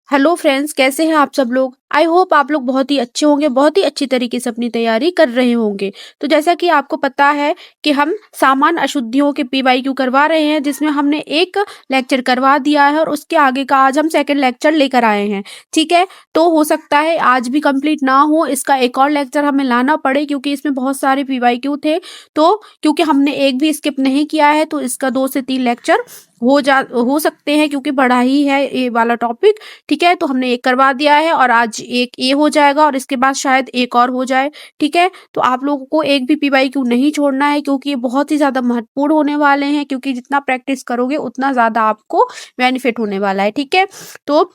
Hello friends, कैसे हैं आप सब लोग। आई होप आप लोग बहुत ही अच्छे होंगे, बहुत ही अच्छी तरीके से अपनी तैयारी कर रहे होंगे। तो जैसा कि आपको पता है कि हम सामान्य अशुद्धियों के पीवाईक्यू करवा रहे हैं, जिसमें हमने एक लेक्चर करवा दिया है और उसके आगे का आज हम सेकंड लेक्चर लेकर आए हैं। ठीक है, तो हो सकता है आज भी कंप्लीट ना हो, इसका एक और लेक्चर हमें लाना पड़े क्योंकि इसमें बहुत सारे पीवाईक्यू थे। तो क्योंकि हमने एक भी स्किप नहीं किया है तो इसका 2 से 3 लेक्चर हो सकते हैं, क्योंकि बड़ा ही है ये वाला टॉपिक। ठीक है, तो हमने एक करवा दिया है और आज एक ये हो जाएगा और इसके बाद शायद एक और हो जाए। ठीक है, तो आप लोगों को एक भी पीवाईक्यू नहीं छोड़ना है क्योंकि ये बहुत ही ज़्यादा महत्वपूर्ण होने वाले हैं, क्योंकि जितना प्रैक्टिस करोगे उतना ज़्यादा आपको बेनिफिट होने वाला है। ठीक है, तो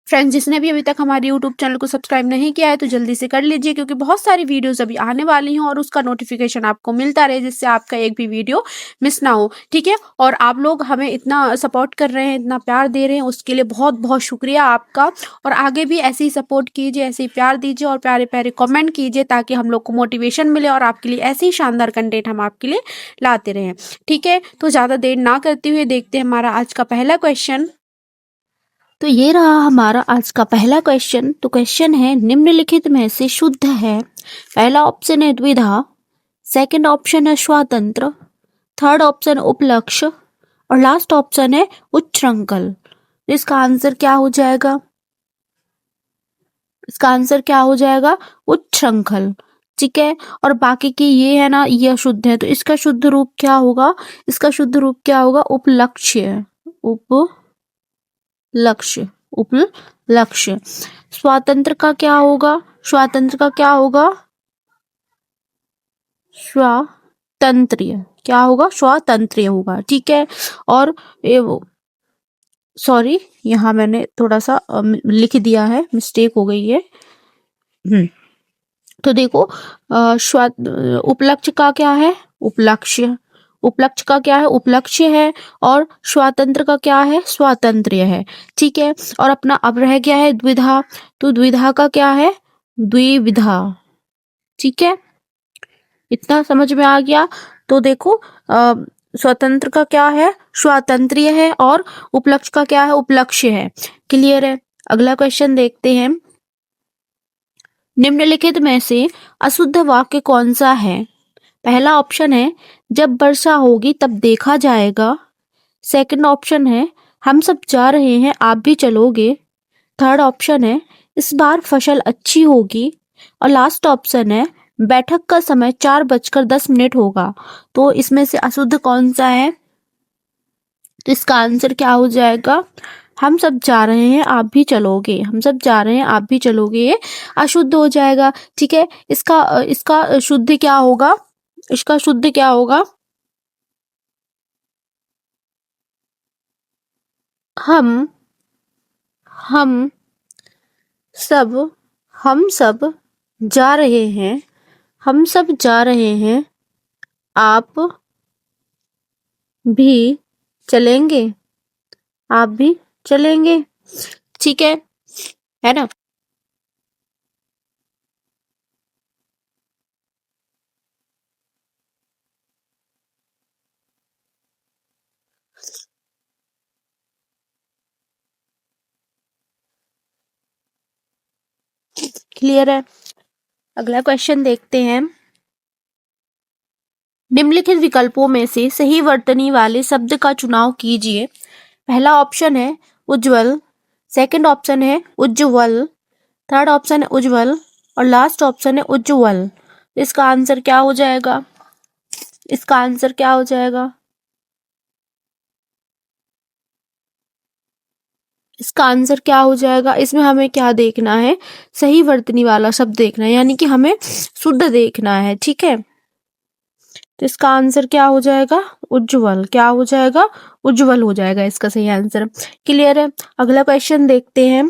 फ्रेंड्स, जिसने भी अभी तक हमारे यूट्यूब चैनल को सब्सक्राइब नहीं किया है तो जल्दी से कर लीजिए, क्योंकि बहुत सारी वीडियोस अभी आने वाली हैं और उसका नोटिफिकेशन आपको मिलता रहे, जिससे आपका एक भी वीडियो मिस ना हो। ठीक है, और आप लोग हमें इतना सपोर्ट कर रहे हैं, इतना प्यार दे रहे हैं, उसके लिए बहुत बहुत शुक्रिया आपका। और आगे भी ऐसे ही सपोर्ट कीजिए, ऐसे ही प्यार दीजिए और प्यारे प्यारे कमेंट कीजिए, ताकि हम लोग को मोटिवेशन मिले और आपके लिए ऐसे ही शानदार कंटेंट हम आपके लिए लाते रहें। ठीक है, तो ज़्यादा देर ना करते हुए देखते हैं हमारा आज का पहला क्वेश्चन। तो ये रहा हमारा आज का पहला क्वेश्चन। तो क्वेश्चन है, निम्नलिखित में से शुद्ध है। पहला ऑप्शन है द्विधा, सेकंड ऑप्शन है स्वातंत्र, थर्ड ऑप्शन उपलक्ष्य और लास्ट ऑप्शन है उच्छृंखल। इसका आंसर क्या हो जाएगा? इसका आंसर क्या हो जाएगा? उच्छृंखल। ठीक है, और बाकी की ये है ना, ये अशुद्ध है, तो इसका शुद्ध रूप क्या होगा? इसका शुद्ध रूप क्या होगा? उपलक्ष्य। लक्ष्य, उपलक्ष्य। स्वातंत्र का क्या होगा? स्वातंत्र का क्या होगा? स्वातंत्र्य। क्या होगा? स्वातंत्र्य होगा। ठीक है, और सॉरी, यहाँ मैंने थोड़ा सा लिख दिया है, मिस्टेक हो गई है। तो देखो, उपलक्ष्य का क्या है? उपलक्ष्य। उपलक्ष्य का क्या है? उपलक्ष्य है। और स्वातंत्र का क्या है? स्वातंत्र्य है। ठीक है, और अपना अब रह गया है द्विधा। तो द्विधा का क्या है? द्विविधा। ठीक है, इतना समझ में आ गया। तो देखो, स्वतंत्र का क्या है? स्वातंत्र्य है। और उपलक्ष्य का क्या है? उपलक्ष्य है। क्लियर है? अगला क्वेश्चन देखते हैं। निम्नलिखित में से अशुद्ध वाक्य कौन सा है? पहला ऑप्शन है, जब वर्षा होगी तब देखा जाएगा। सेकंड ऑप्शन है, हम सब जा रहे हैं आप भी चलोगे। थर्ड ऑप्शन है, इस बार फसल अच्छी होगी। और लास्ट ऑप्शन है, बैठक का समय 4:10 होगा। तो इसमें से अशुद्ध कौन सा है? तो इसका आंसर क्या हो जाएगा? हम सब जा रहे हैं आप भी चलोगे। हम सब जा रहे हैं आप भी चलोगे, ये अशुद्ध हो जाएगा। ठीक है, इसका इसका शुद्ध क्या होगा? इसका शुद्ध क्या होगा? हम हम सब हम सब जा रहे हैं। हम सब जा रहे हैं आप भी चलेंगे। आप भी चलेंगे। ठीक है ना? क्लियर है? अगला क्वेश्चन देखते हैं। निम्नलिखित विकल्पों में से सही वर्तनी वाले शब्द का चुनाव कीजिए। पहला ऑप्शन है उज्जवल, सेकंड ऑप्शन है उज्जवल, थर्ड ऑप्शन है उज्जवल और लास्ट ऑप्शन है उज्जवल। इसका आंसर क्या हो जाएगा? इसका आंसर क्या हो जाएगा? इसका आंसर क्या हो जाएगा? इसमें हमें क्या देखना है? सही वर्तनी वाला शब्द देखना है, यानी कि हमें शुद्ध देखना है। ठीक है, तो इसका आंसर क्या हो जाएगा? उज्जवल। क्या हो जाएगा? उज्जवल हो जाएगा इसका सही आंसर। क्लियर है? अगला क्वेश्चन देखते हैं।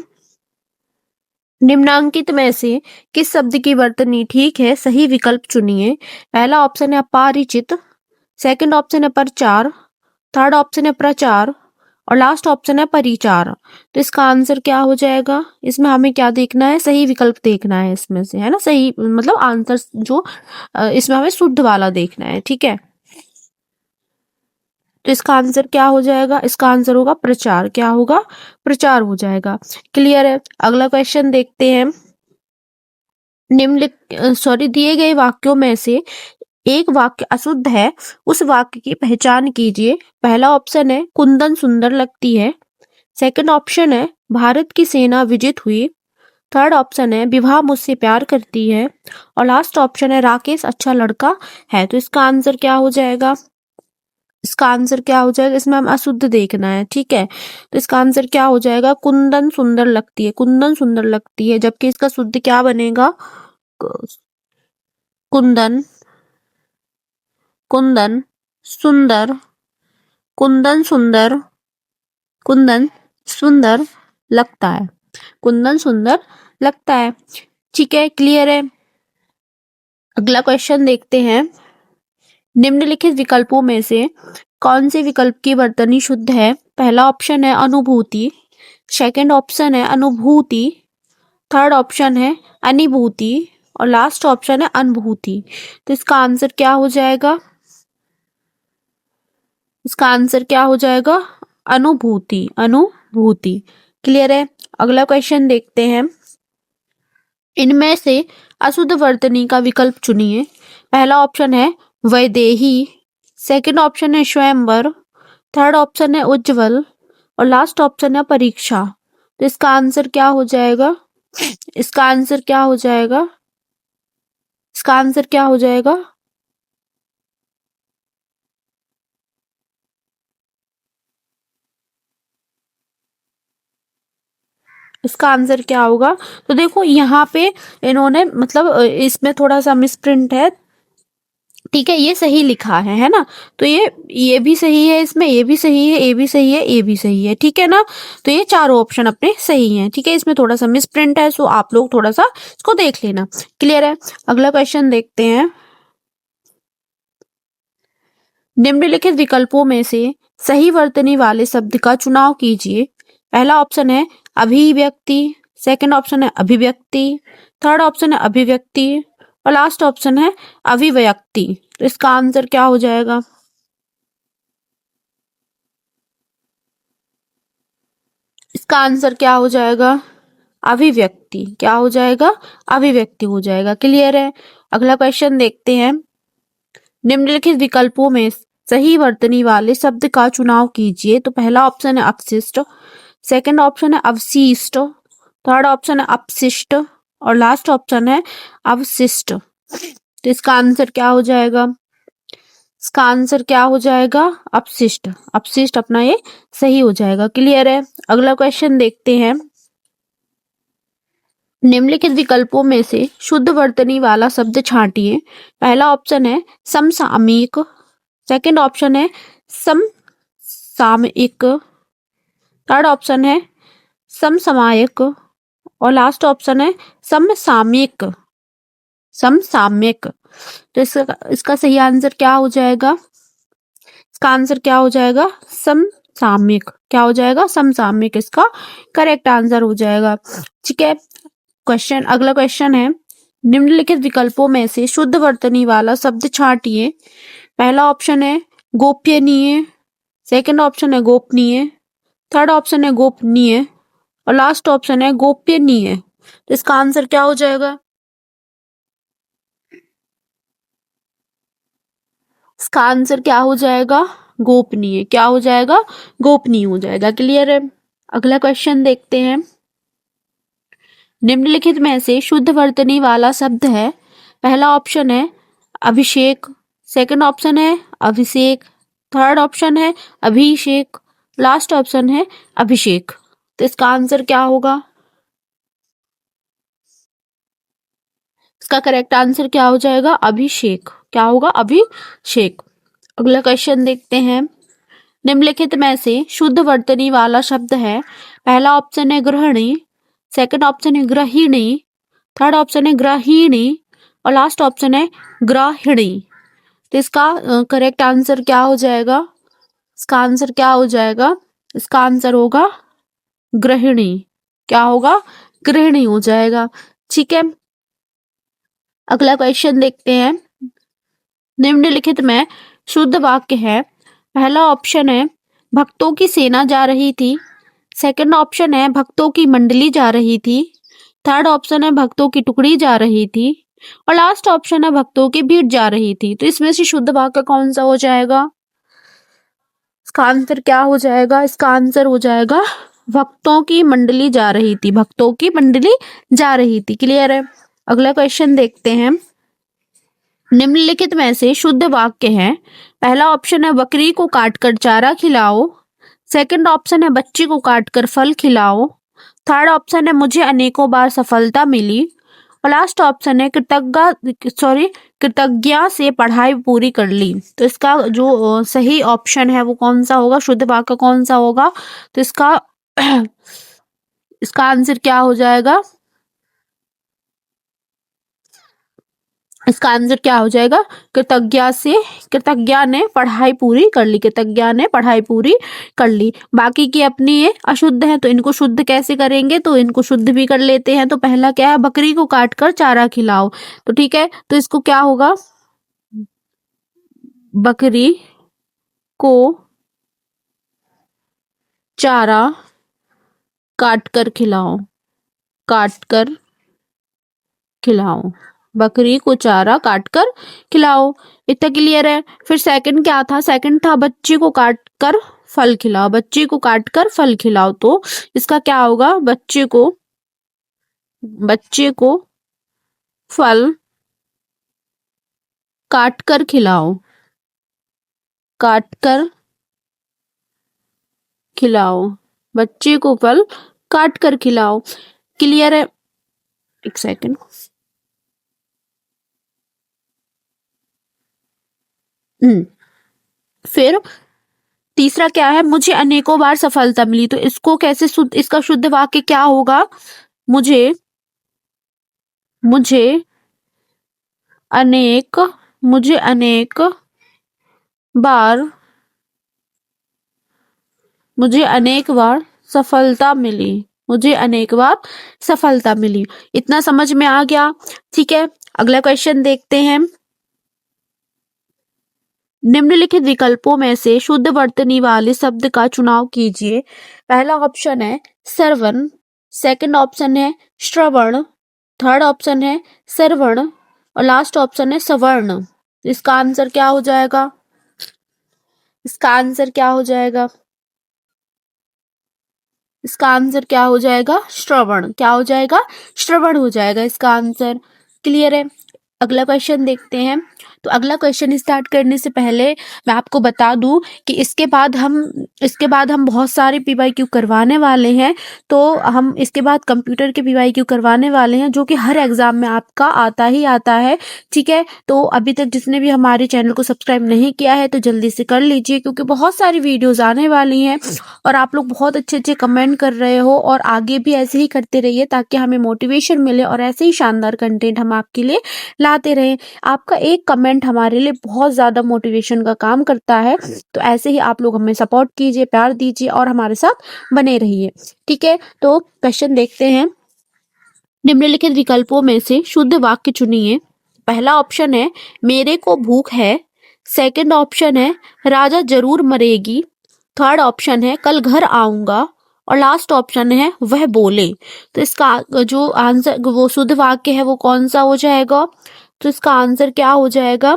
निम्नांकित में से किस शब्द की वर्तनी ठीक है? सही विकल्प चुनिए। पहला ऑप्शन है अपरिचित, सेकंड ऑप्शन है प्रचार, थर्ड ऑप्शन है प्रचार और लास्ट ऑप्शन है परिचार। तो इसका आंसर क्या हो जाएगा? इसमें हमें क्या देखना है? सही विकल्प देखना है इसमें से, है ना? सही मतलब आंसर जो इसमें हमें शुद्ध वाला देखना है। ठीक है, तो इसका आंसर क्या हो जाएगा? इसका आंसर होगा प्रचार। क्या होगा? प्रचार हो जाएगा। क्लियर है? अगला क्वेश्चन देखते हैं। दिए गए वाक्यों में से एक वाक्य अशुद्ध है, उस वाक्य की पहचान कीजिए। पहला ऑप्शन है कुंदन सुंदर लगती है। सेकंड ऑप्शन है भारत की सेना विजित हुई। थर्ड ऑप्शन है विवाह मुझसे प्यार करती है। और लास्ट ऑप्शन है राकेश अच्छा लड़का है। तो इसका आंसर क्या हो जाएगा? इसका आंसर क्या हो जाएगा? इसमें हम अशुद्ध देखना है, ठीक है। तो इसका आंसर क्या हो जाएगा? कुंदन सुंदर लगती है। कुंदन सुंदर लगती है, जबकि इसका शुद्ध क्या बनेगा? कुंदन कुंदन सुंदर कुंदन सुंदर कुंदन सुंदर लगता है। कुंदन सुंदर लगता है। ठीक है, क्लियर है। अगला क्वेश्चन देखते हैं। निम्नलिखित विकल्पों में से कौन से विकल्प की वर्तनी शुद्ध है? पहला ऑप्शन है अनुभूति। सेकंड ऑप्शन है अनुभूति। थर्ड ऑप्शन है अनिभूति। और लास्ट ऑप्शन है अनुभूति। तो इसका आंसर क्या हो जाएगा? इसका आंसर क्या हो जाएगा? अनुभूति। अनुभूति। क्लियर है। अगला क्वेश्चन देखते हैं। इनमें से अशुद्ध वर्तनी का विकल्प चुनिए। पहला ऑप्शन है वैदेही। सेकंड ऑप्शन है स्वयंवर। थर्ड ऑप्शन है उज्जवल। और लास्ट ऑप्शन है परीक्षा। तो इसका आंसर क्या हो जाएगा? इसका आंसर क्या हो जाएगा? इसका आंसर क्या हो जाएगा? इसका आंसर क्या होगा? तो देखो यहाँ पे इन्होंने मतलब इसमें थोड़ा सा मिसप्रिंट है, ठीक है। ये सही लिखा है ना। तो ये भी सही है, इसमें ये भी सही है, ये भी सही है, ये भी सही है, ठीक है ना। तो ये चारों ऑप्शन अपने सही हैं, ठीक है। इसमें थोड़ा सा मिसप्रिंट है, सो आप लोग थोड़ा सा इसको देख लेना। क्लियर है। अगला क्वेश्चन देखते हैं। निम्नलिखित विकल्पों में से सही वर्तनी वाले शब्द का चुनाव कीजिए। पहला ऑप्शन है अभिव्यक्ति। सेकंड ऑप्शन है अभिव्यक्ति। थर्ड ऑप्शन है अभिव्यक्ति। और लास्ट ऑप्शन है अभिव्यक्ति। तो इसका आंसर क्या हो जाएगा? इसका आंसर क्या हो जाएगा? अभिव्यक्ति। क्या हो जाएगा? अभिव्यक्ति हो जाएगा। क्लियर है। अगला क्वेश्चन देखते हैं। निम्नलिखित विकल्पों में सही वर्तनी वाले शब्द का चुनाव कीजिए। तो पहला ऑप्शन है अपशिष्ट। सेकंड ऑप्शन है अवशिष्ट। थर्ड ऑप्शन है अपशिष्ट। और लास्ट ऑप्शन है अवशिष्ट। तो इसका आंसर क्या हो जाएगा? इसका आंसर क्या हो जाएगा? अपशिष्ट। अपशिष्ट अपना ये सही हो जाएगा। क्लियर है। अगला क्वेश्चन देखते हैं। निम्नलिखित विकल्पों में से शुद्ध वर्तनी वाला शब्द छांटिए। पहला ऑप्शन है समसामयिक। सेकंड ऑप्शन है समसामयिक। थर्ड ऑप्शन है समसामयिक। और लास्ट ऑप्शन है समसामयिक। समसामयिक। तो इसका सही आंसर क्या हो जाएगा? इसका आंसर क्या हो जाएगा? समसामयिक। क्या हो जाएगा? समसामयिक इसका करेक्ट आंसर हो जाएगा। ठीक है। अगला क्वेश्चन है। निम्नलिखित विकल्पों में से शुद्ध वर्तनी वाला शब्द छांटिए। पहला ऑप्शन है गोपनीय। सेकंड ऑप्शन है गोपनीय। थर्ड ऑप्शन है गोपनीय। और लास्ट ऑप्शन है गोपनीय। तो इसका आंसर क्या हो जाएगा? इसका आंसर क्या हो जाएगा? गोपनीय। क्या हो जाएगा? गोपनीय हो जाएगा। क्लियर है। अगला क्वेश्चन देखते हैं। निम्नलिखित में से शुद्ध वर्तनी वाला शब्द है। पहला ऑप्शन है अभिषेक। सेकंड ऑप्शन है अभिषेक। थर्ड ऑप्शन है अभिषेक। लास्ट ऑप्शन है अभिषेक। तो इसका आंसर क्या होगा? इसका करेक्ट आंसर क्या हो जाएगा? अभिषेक। क्या होगा? अभिषेक। अगला क्वेश्चन देखते हैं। निम्नलिखित में से शुद्ध वर्तनी वाला शब्द है। पहला ऑप्शन है गृहिणी। सेकंड ऑप्शन है गृहिणी। थर्ड ऑप्शन है गृहिणी। और लास्ट ऑप्शन है ग्राहिणी। तो इसका करेक्ट आंसर क्या हो जाएगा? इसका आंसर क्या हो जाएगा? इसका आंसर होगा गृहिणी। क्या होगा? गृहिणी हो जाएगा। ठीक है। अगला क्वेश्चन देखते हैं। निम्नलिखित में शुद्ध वाक्य है। पहला ऑप्शन है भक्तों की सेना जा रही थी। सेकंड ऑप्शन है भक्तों की मंडली जा रही थी। थर्ड ऑप्शन है भक्तों की टुकड़ी जा रही थी। और लास्ट ऑप्शन है भक्तों की भीड़ जा रही थी। तो इसमें से शुद्ध वाक्य कौन सा हो जाएगा? इसका आंसर क्या हो जाएगा? इसका आंसर हो जाएगा भक्तों की मंडली जा रही थी। भक्तों की मंडली जा रही थी। क्लियर है? अगला क्वेश्चन देखते हैं। निम्नलिखित में से शुद्ध वाक्य है। पहला ऑप्शन है बकरी को काटकर चारा खिलाओ। सेकंड ऑप्शन है बच्ची को काटकर फल खिलाओ। थर्ड ऑप्शन है मुझे अनेकों बार सफलता मिली। और लास्ट ऑप्शन है कृतज्ञा से पढ़ाई पूरी कर ली। तो इसका जो सही ऑप्शन है वो कौन सा होगा? शुद्ध वाक्य कौन सा होगा? तो इसका इसका आंसर क्या हो जाएगा? इसका आंसर क्या हो जाएगा? कृतज्ञा ने पढ़ाई पूरी कर ली। कृतज्ञा ने पढ़ाई पूरी कर ली। बाकी की अपनी ये अशुद्ध है, तो इनको शुद्ध कैसे करेंगे? तो इनको शुद्ध भी कर लेते हैं। तो पहला क्या है? बकरी को काट कर चारा खिलाओ। तो ठीक है, तो इसको क्या होगा? बकरी को चारा काट कर खिलाओ। काट कर खिलाओ। बकरी को चारा काट कर खिलाओ। इतना क्लियर है? फिर सेकंड क्या था? सेकंड था बच्ची को काट कर फल खिलाओ। बच्ची को काट कर फल खिलाओ। तो इसका क्या होगा? बच्चे को फल काट कर खिलाओ। काट कर खिलाओ। बच्चे को फल काट कर खिलाओ। क्लियर है? एक सेकंड। फिर तीसरा क्या है? मुझे अनेकों बार सफलता मिली। तो इसको कैसे इसका शुद्ध वाक्य क्या होगा? मुझे मुझे अनेक मुझे अनेक बार मुझे अनेक बार सफलता मिली। मुझे अनेक बार सफलता मिली। इतना समझ में आ गया? ठीक है, अगला क्वेश्चन देखते हैं। निम्नलिखित विकल्पों में से शुद्ध वर्तनी वाले शब्द का चुनाव कीजिए। पहला ऑप्शन है श्रवण। सेकंड ऑप्शन है श्रवण। थर्ड ऑप्शन है सर्वण। और लास्ट ऑप्शन है सवर्ण। इसका आंसर क्या हो जाएगा? इसका आंसर क्या हो जाएगा? इसका आंसर क्या हो जाएगा? श्रवण। क्या हो जाएगा? श्रवण हो जाएगा इसका आंसर। क्लियर है? अगला क्वेश्चन देखते हैं। तो अगला क्वेश्चन स्टार्ट करने से पहले मैं आपको बता दूं कि इसके बाद हम बहुत सारे पीवाईक्यू करवाने वाले हैं। तो हम इसके बाद कंप्यूटर के पीवाईक्यू करवाने वाले हैं, जो कि हर एग्जाम में आपका आता ही आता है। ठीक है, तो अभी तक जिसने भी हमारे चैनल को सब्सक्राइब नहीं किया है तो जल्दी से कर लीजिए, क्योंकि बहुत सारी वीडियोज आने वाली हैं और आप लोग बहुत अच्छे अच्छे कमेंट कर रहे हो। और आगे भी ऐसे ही करते रहिए ताकि हमें मोटिवेशन मिले और ऐसे ही शानदार कंटेंट हम आपके लिए लाते रहें। आपका एक कमेंट हमारे लिए बहुत ज़्यादा मोटिवेशन का काम करता है। तो ऐसे ही आप लोग हमें सपोर्ट कीजिए, प्यार दीजिए और हमारे साथ बने रहिए। ठीक है, तो क्वेश्चन देखते हैं। निम्नलिखित विकल्पों में से शुद्ध वाक्य चुनिए। पहला ऑप्शन है मेरे को भूख है। सेकंड ऑप्शन है राजा जरूर मरेगी। थर्ड ऑप्शन है कल घर आऊंगा। और लास्ट ऑप्शन है वह बोले। तो इसका जो आंसर वो शुद्ध वाक्य है वो कौन सा हो जाएगा? तो इसका आंसर क्या हो जाएगा?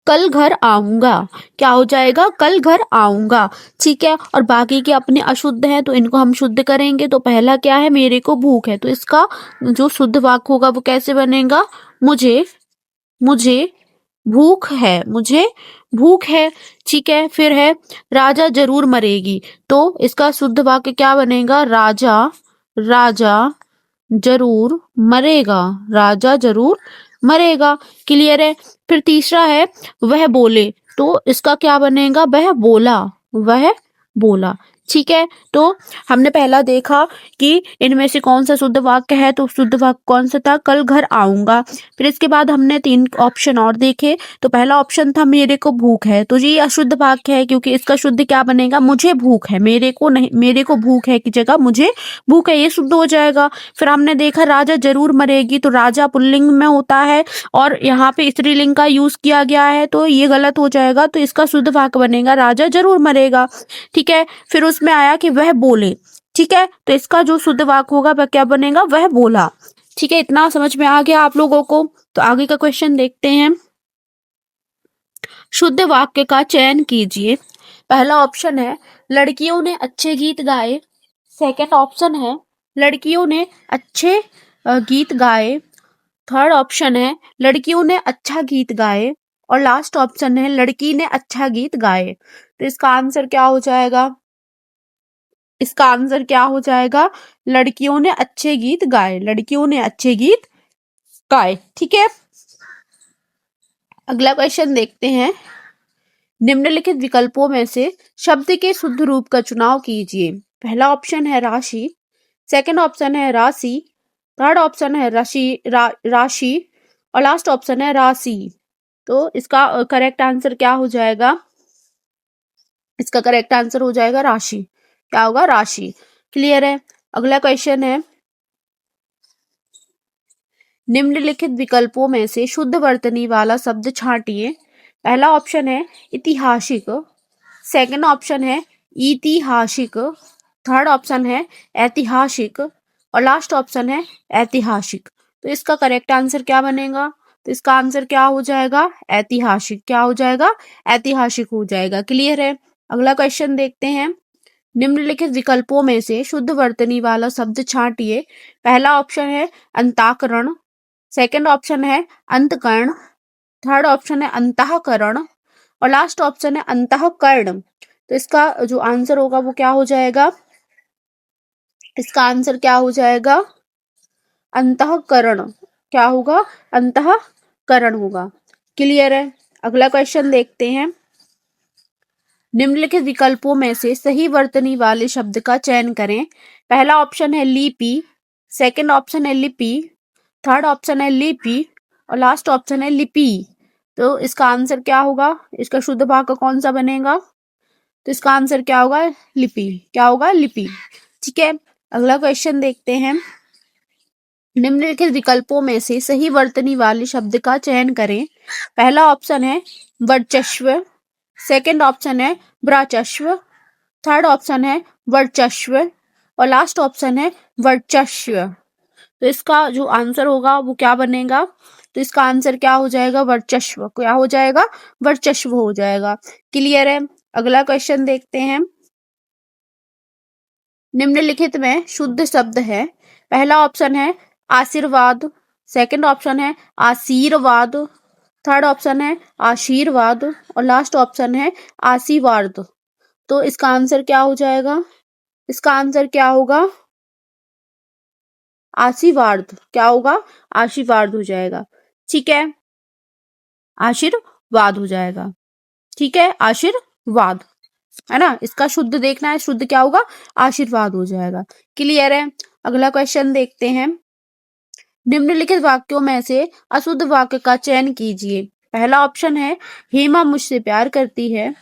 कल घर आऊंगा। क्या हो जाएगा? कल घर आऊंगा। ठीक है, और बाकी के अपने अशुद्ध हैं तो इनको हम शुद्ध करेंगे। तो पहला क्या है? मेरे को भूख है। तो इसका जो शुद्ध वाक्य होगा वो कैसे बनेगा? मुझे मुझे भूख है। मुझे भूख है। ठीक है, फिर है राजा जरूर मरेगी। तो इसका शुद्ध वाक्य क्या बनेगा? राजा जरूर मरेगा। राजा जरूर मरेगा। क्लियर है? फिर तीसरा है वह बोले। तो इसका क्या बनेगा? वह बोला। वह बोला। ठीक है, तो हमने पहला देखा कि इनमें से कौन सा शुद्ध वाक्य है, तो शुद्ध वाक्य कौन सा था, कल घर आऊंगा। फिर इसके बाद हमने 3 ऑप्शन और देखे। तो पहला ऑप्शन था मेरे को भूख है, तो ये अशुद्ध वाक्य है क्योंकि इसका शुद्ध क्या बनेगा, मुझे भूख है, मेरे को नहीं, मेरे को भूख है की जगह मुझे भूख है, ये शुद्ध हो जाएगा। फिर हमने देखा राजा जरूर मरेगी, तो राजा पुल्लिंग में होता है और यहाँ पे स्त्रीलिंग का यूज किया गया है, तो ये गलत हो जाएगा। तो इसका शुद्ध वाक्य बनेगा राजा जरूर मरेगा। ठीक है, फिर उसमें आया कि वह बोले। ठीक है, तो इसका जो शुद्ध वाक्य होगा वह क्या बनेगा, वह बोला। ठीक है, इतना समझ में आ गया आप लोगों को। तो आगे का क्वेश्चन देखते हैं। शुद्ध वाक्य का चयन कीजिए। पहला ऑप्शन है लड़कियों ने अच्छे गीत गाए। सेकंड ऑप्शन है लड़कियों ने अच्छे गीत गाए। थर्ड ऑप्शन है लड़कियों ने अच्छा गीत गाए। और लास्ट ऑप्शन है लड़की ने अच्छा गीत गाए। तो इसका आंसर क्या हो जाएगा, इसका आंसर क्या हो जाएगा, लड़कियों ने अच्छे गीत गाए, लड़कियों ने अच्छे गीत गाए। ठीक है, अगला क्वेश्चन देखते हैं। निम्नलिखित विकल्पों में से शब्द के शुद्ध रूप का चुनाव कीजिए। पहला ऑप्शन है राशि, सेकंड ऑप्शन है राशि, थर्ड ऑप्शन है राशि और लास्ट ऑप्शन है राशि। तो इसका करेक्ट आंसर क्या हो जाएगा, इसका करेक्ट आंसर हो जाएगा राशि। क्या होगा, राशि। क्लियर है। अगला क्वेश्चन है निम्नलिखित विकल्पों में से शुद्ध वर्तनी वाला शब्द छांटिए। पहला ऑप्शन है ऐतिहासिक, सेकंड ऑप्शन है ऐतिहासिक, थर्ड ऑप्शन है ऐतिहासिक और लास्ट ऑप्शन है ऐतिहासिक। तो इसका करेक्ट आंसर क्या बनेगा, तो इसका आंसर क्या हो जाएगा, ऐतिहासिक। क्या हो जाएगा, ऐतिहासिक हो जाएगा। क्लियर है। अगला क्वेश्चन देखते हैं। निम्नलिखित विकल्पों में से शुद्ध वर्तनी वाला शब्द छांटिए। पहला ऑप्शन है अंताकरण, सेकंड ऑप्शन है अंतकरण, थर्ड ऑप्शन है अंतःकरण और लास्ट ऑप्शन है अंतःकरण। तो इसका जो आंसर होगा वो क्या हो जाएगा, इसका आंसर क्या हो जाएगा, अंतःकरण। क्या होगा, अंतःकरण होगा। क्लियर है। अगला क्वेश्चन देखते हैं। निम्नलिखित विकल्पों में से सही वर्तनी वाले शब्द का चयन करें। पहला ऑप्शन है लिपि, सेकंड ऑप्शन है लिपि, थर्ड ऑप्शन है लिपि और लास्ट ऑप्शन है लिपि। तो इसका आंसर क्या होगा, इसका शुद्ध वाक्य कौन सा बनेगा, तो इसका आंसर क्या होगा, लिपि। क्या होगा, लिपि। ठीक है, अगला क्वेश्चन देखते हैं। निम्नलिखित विकल्पों में से सही वर्तनी वाले शब्द का चयन करें। पहला ऑप्शन है वर्चस्व, सेकंड ऑप्शन है ब्राचस्व, थर्ड ऑप्शन है वर्चस्व और लास्ट ऑप्शन है वर्चस्व। तो इसका जो आंसर होगा वो क्या बनेगा, तो इसका आंसर क्या हो जाएगा, वर्चस्व। क्या हो जाएगा, वर्चस्व हो जाएगा। क्लियर है। अगला क्वेश्चन देखते हैं। निम्नलिखित में शुद्ध शब्द है। पहला ऑप्शन है आशीर्वाद, सेकंड ऑप्शन है आशीर्वाद, थर्ड ऑप्शन है आशीर्वाद और लास्ट ऑप्शन है आशीर्वाद। तो इसका आंसर क्या हो जाएगा, इसका आंसर क्या होगा, आशीर्वाद। क्या होगा, आशीर्वाद हो जाएगा। ठीक है, आशीर्वाद हो जाएगा। ठीक है, आशीर्वाद है ना, इसका शुद्ध देखना है, शुद्ध क्या होगा, आशीर्वाद हो जाएगा। क्लियर है। अगला क्वेश्चन देखते हैं। निम्नलिखित वाक्यों में से अशुद्ध वाक्य का चयन कीजिए। पहला ऑप्शन है हेमा मुझसे प्यार करती है,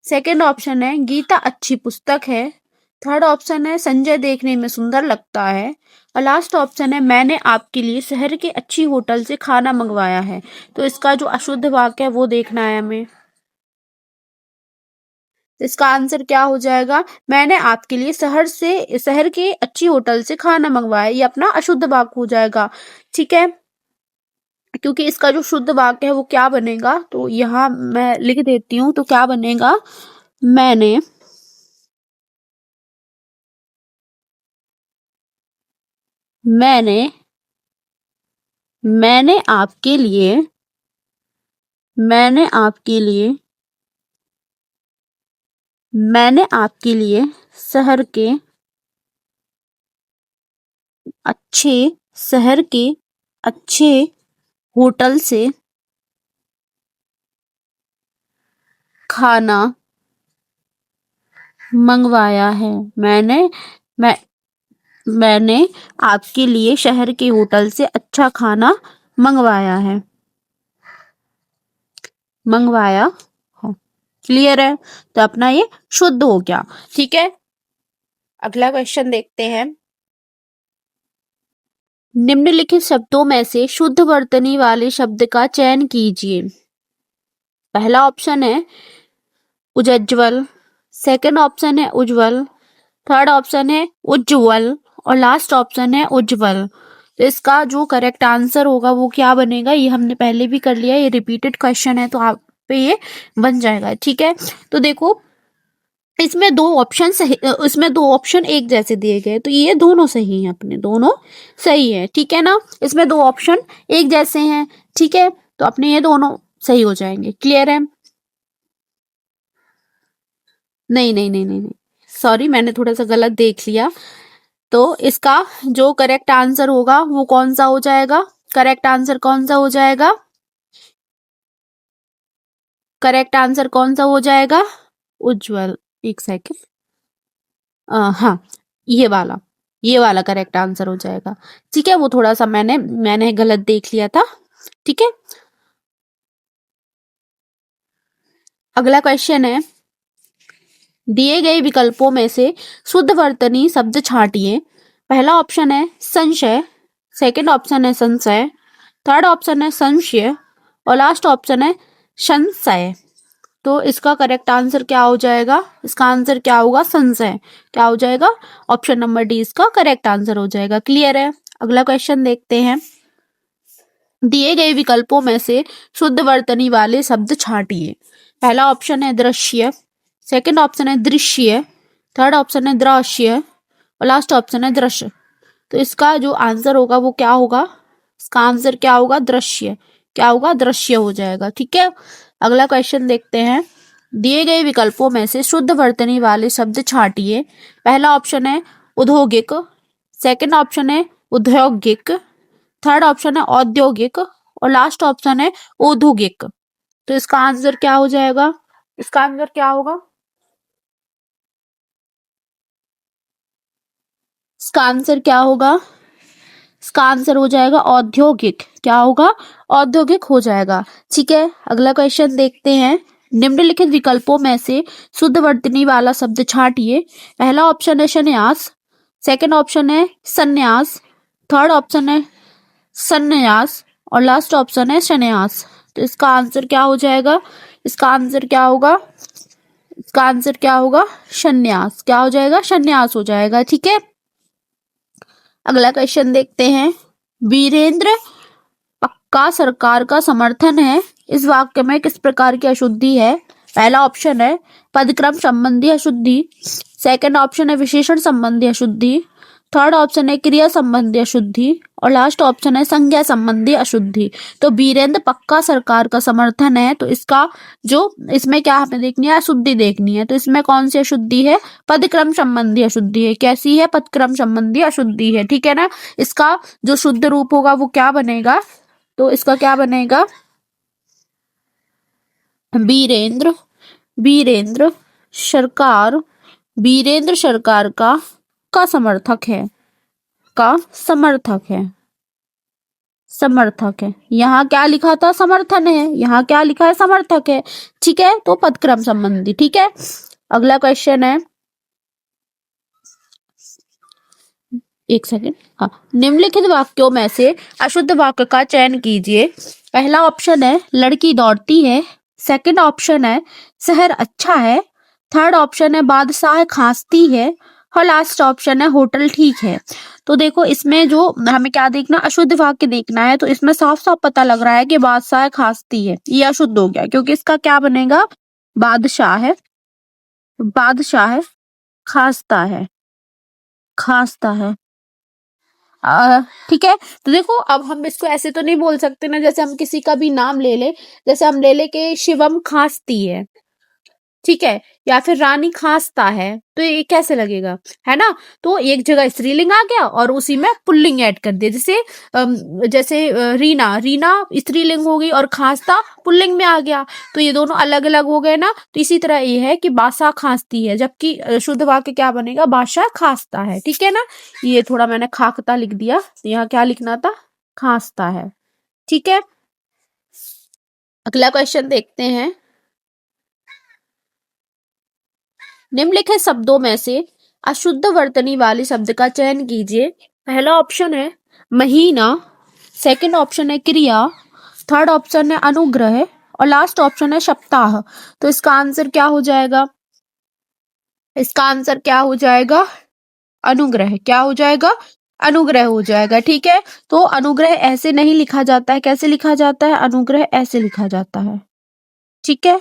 सेकंड ऑप्शन है गीता अच्छी पुस्तक है, थर्ड ऑप्शन है संजय देखने में सुंदर लगता है और लास्ट ऑप्शन है मैंने आपके लिए शहर के अच्छी होटल से खाना मंगवाया है। तो इसका जो अशुद्ध वाक्य है वो देखना है हमें। इसका आंसर क्या हो जाएगा, मैंने आपके लिए शहर के अच्छी होटल से खाना मंगवाया, ये अपना अशुद्ध वाक्य हो जाएगा। ठीक है, क्योंकि इसका जो शुद्ध वाक्य है वो क्या बनेगा, तो यहाँ मैं लिख देती हूँ। तो क्या बनेगा, मैंने मैंने मैंने आपके लिए मैंने आपके लिए मैंने आपके लिए शहर के अच्छे शहर के अच्छे होटल से खाना मंगवाया है। मैं मैंने आपके लिए शहर के होटल से अच्छा खाना मंगवाया है। मंगवाया है। क्लियर है? तो अपना ये शुद्ध हो गया। ठीक है, अगला क्वेश्चन देखते हैं। निम्नलिखित शब्दों में से शुद्ध वर्तनी वाले शब्द का चयन कीजिए। पहला ऑप्शन है उज्ज्वल, सेकंड ऑप्शन है उज्ज्वल, थर्ड ऑप्शन है उज्ज्वल और लास्ट ऑप्शन है उज्ज्वल। तो इसका जो करेक्ट आंसर होगा वो क्या बनेगा, ये हमने पहले भी कर लिया, ये रिपीटेड क्वेश्चन है तो आप पे ये बन जाएगा। ठीक है, तो देखो इसमें दो ऑप्शन सही, इसमें दो ऑप्शन एक जैसे दिए गए तो ये दोनों सही हैं, अपने दोनों सही है। ठीक है ना, इसमें दो ऑप्शन एक जैसे हैं। ठीक है, तो अपने ये दोनों सही हो जाएंगे। क्लियर है? नहीं नहीं नहीं नहीं नहीं, सॉरी मैंने थोड़ा सा गलत देख लिया। तो इसका जो करेक्ट आंसर होगा वो कौन सा हो जाएगा? करेक्ट आंसर कौन सा हो जाएगा? करेक्ट आंसर कौन सा हो जाएगा? उज्जवल। एक सेकंड, हाँ, ये वाला, ये वाला करेक्ट आंसर हो जाएगा। ठीक है, वो थोड़ा सा मैंने गलत देख लिया था। ठीक है, अगला क्वेश्चन है, दिए गए विकल्पों में से शुद्ध वर्तनी शब्द छांटिए। पहला ऑप्शन है संशय, सेकंड ऑप्शन है संशय, थर्ड ऑप्शन है संशय और लास्ट ऑप्शन है संशय। तो इसका करेक्ट आंसर क्या हो जाएगा? इसका आंसर क्या होगा? संशय। क्या हो जाएगा? ऑप्शन नंबर डी इसका करेक्ट आंसर हो जाएगा। क्लियर है? अगला क्वेश्चन देखते हैं। दिए गए विकल्पों में से शुद्ध वर्तनी वाले शब्द छांटिए। पहला ऑप्शन है दृश्य, सेकंड ऑप्शन है दृश्य, थर्ड ऑप्शन है दृश्य और लास्ट ऑप्शन है दृश्य। तो इसका जो आंसर होगा वो क्या होगा? इसका आंसर क्या होगा? दृश्य। क्या होगा? दृश्य हो जाएगा। ठीक है, अगला क्वेश्चन देखते हैं। दिए गए विकल्पों में से शुद्ध वर्तनी वाले शब्द छांटिए। पहला ऑप्शन है औद्योगिक, सेकंड ऑप्शन है औद्योगिक, थर्ड ऑप्शन है औद्योगिक और लास्ट ऑप्शन है औद्योगिक। तो इसका आंसर क्या हो जाएगा? इसका आंसर क्या होगा? इसका आंसर क्या होगा? इसका आंसर हो जाएगा औद्योगिक। क्या होगा? औद्योगिक हो जाएगा। ठीक है, अगला क्वेश्चन देखते हैं। निम्नलिखित विकल्पों में से शुद्ध वर्तनी वाला शब्द छांटिए। पहला ऑप्शन है संन्यास, सेकंड ऑप्शन है संन्यास, थर्ड ऑप्शन है संन्यास और लास्ट ऑप्शन है संन्यास। तो इसका आंसर क्या हो जाएगा? इसका आंसर क्या होगा? इसका आंसर क्या होगा? संन्यास। क्या हो जाएगा? संन्यास हो जाएगा। ठीक है, अगला क्वेश्चन देखते हैं। वीरेंद्र पक्का सरकार का समर्थन है, इस वाक्य में किस प्रकार की अशुद्धि है? पहला ऑप्शन है पदक्रम संबंधी अशुद्धि, सेकंड ऑप्शन है विशेषण संबंधी अशुद्धि, थर्ड ऑप्शन है क्रिया संबंधी अशुद्धि और लास्ट ऑप्शन है संज्ञा संबंधी अशुद्धि। तो वीरेंद्र पक्का सरकार का समर्थन है, तो इसका जो इसमें क्या हमें देखनी है? अशुद्धि देखनी है। तो इसमें कौन सी अशुद्धि है? पदक्रम संबंधी अशुद्धि है। कैसी है? पदक्रम संबंधी अशुद्धि है। ठीक है ना, इसका जो शुद्ध रूप होगा वो क्या बनेगा? तो इसका क्या बनेगा? वीरेंद्र वीरेंद्र सरकार वीरेंद्र सरकार का समर्थक है। का समर्थक है। समर्थक है, यहाँ क्या लिखा था? समर्थन है, यहाँ क्या लिखा है? समर्थक है। ठीक है, तो पदक्रम संबंधी। ठीक है, अगला क्वेश्चन है, एक सेकेंड, हाँ, निम्नलिखित वाक्यों में से अशुद्ध वाक्य का चयन कीजिए। पहला ऑप्शन है लड़की दौड़ती है, सेकंड ऑप्शन है शहर अच्छा है, थर्ड ऑप्शन है बादशाह खांसती है और लास्ट ऑप्शन है होटल ठीक है। तो देखो इसमें जो हमें क्या देखना? अशुद्ध वाक्य देखना है। तो इसमें साफ साफ पता लग रहा है कि बादशाह खांसती है, ये अशुद्ध हो गया क्योंकि इसका क्या बनेगा? बादशाह है, बादशाह है खांसता है, खांसता है। ठीक है, तो देखो अब हम इसको ऐसे तो नहीं बोल सकते ना, जैसे हम किसी का भी नाम ले ले, जैसे हम ले ले कि शिवम खांसती है। ठीक है, या फिर रानी खांसता है, तो ये कैसे लगेगा, है ना। तो एक जगह स्त्रीलिंग आ गया और उसी में पुल्लिंग ऐड कर दिया, जैसे रीना, रीना स्त्रीलिंग हो गई और खांसता पुल्लिंग में आ गया, तो ये दोनों अलग अलग हो गए ना। तो इसी तरह ये है कि बासा खांसती है, जबकि शुद्ध वाक्य क्या बनेगा, बासा खांसता है, ठीक है ना। ये थोड़ा मैंने खाकता लिख दिया, तो यहाँ क्या लिखना था, खांसता है, ठीक है। अगला क्वेश्चन देखते हैं। निम्नलिखित शब्दों में से अशुद्ध वर्तनी वाले शब्द का चयन कीजिए। पहला ऑप्शन है महीना, सेकंड ऑप्शन है क्रिया, थर्ड ऑप्शन है अनुग्रह और लास्ट ऑप्शन है सप्ताह। तो इसका आंसर क्या हो जाएगा, इसका आंसर क्या हो जाएगा, अनुग्रह। क्या हो जाएगा, अनुग्रह हो जाएगा, ठीक है। तो अनुग्रह ऐसे नहीं लिखा जाता है, कैसे लिखा जाता है, अनुग्रह ऐसे लिखा जाता है, ठीक है।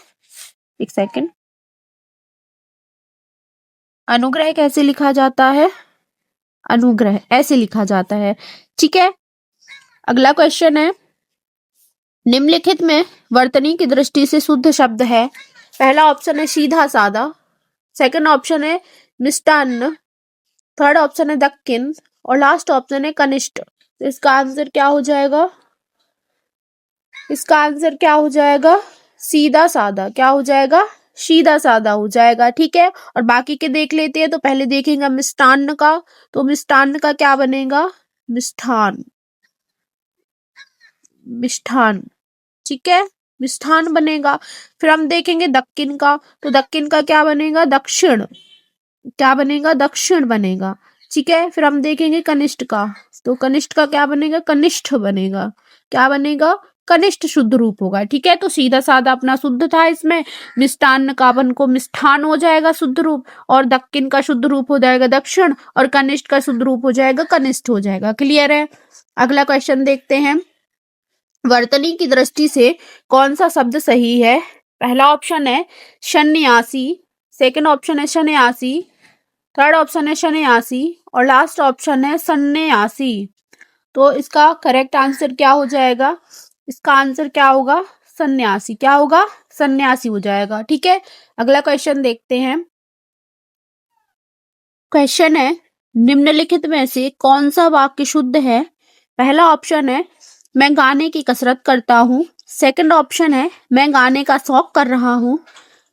एक सेकंड, अनुग्रह कैसे लिखा जाता है, अनुग्रह ऐसे लिखा जाता है, ठीक है। अगला क्वेश्चन है, निम्नलिखित में वर्तनी की दृष्टि से शुद्ध शब्द है। पहला ऑप्शन है सीधा सादा, सेकंड ऑप्शन है मिष्टान्न, थर्ड ऑप्शन है दक्कन और लास्ट ऑप्शन है कनिष्ठ। तो इसका आंसर क्या हो जाएगा, इसका आंसर क्या हो जाएगा, सीधा सादा। क्या हो जाएगा, सीधा सादा हो जाएगा, ठीक है। और बाकी के देख लेते हैं। तो पहले देखेंगे मिष्टान्न का, तो मिष्टान्न का क्या बनेगा, मिष्ठान, मिष्ठान, ठीक है, मिष्ठान बनेगा। फिर हम देखेंगे दक्कन का, तो दक्कन का क्या बनेगा, दक्षिण, क्या बनेगा, दक्षिण बनेगा, ठीक है। फिर हम देखेंगे कनिष्ठ का, तो कनिष्ठ का क्या बनेगा, कनिष्ठ बनेगा, क्या बनेगा, कनिष्ठ शुद्ध रूप होगा, ठीक है। तो सीधा साधा अपना शुद्ध था, इसमें मिष्टान्न का अपन को मिष्ठान हो जाएगा शुद्ध रूप, और दक्कन का शुद्ध रूप हो जाएगा दक्षिण, और कनिष्ठ का शुद्ध रूप हो जाएगा कनिष्ठ हो जाएगा। क्लियर है। अगला क्वेश्चन देखते हैं, वर्तनी की दृष्टि से कौन सा शब्द सही है। पहला ऑप्शन है सन्यासी, सेकंड ऑप्शन है सन्यासी, थर्ड ऑप्शन है सन्यासी और लास्ट ऑप्शन है सन्यासी। तो इसका करेक्ट आंसर क्या हो जाएगा, इसका आंसर क्या होगा, सन्यासी। क्या होगा, सन्यासी हो जाएगा, ठीक है। अगला क्वेश्चन देखते हैं। क्वेश्चन है, निम्नलिखित में से कौन सा वाक्य शुद्ध है। पहला ऑप्शन है मैं गाने की कसरत करता हूँ, सेकंड ऑप्शन है मैं गाने का शौक कर रहा हूँ,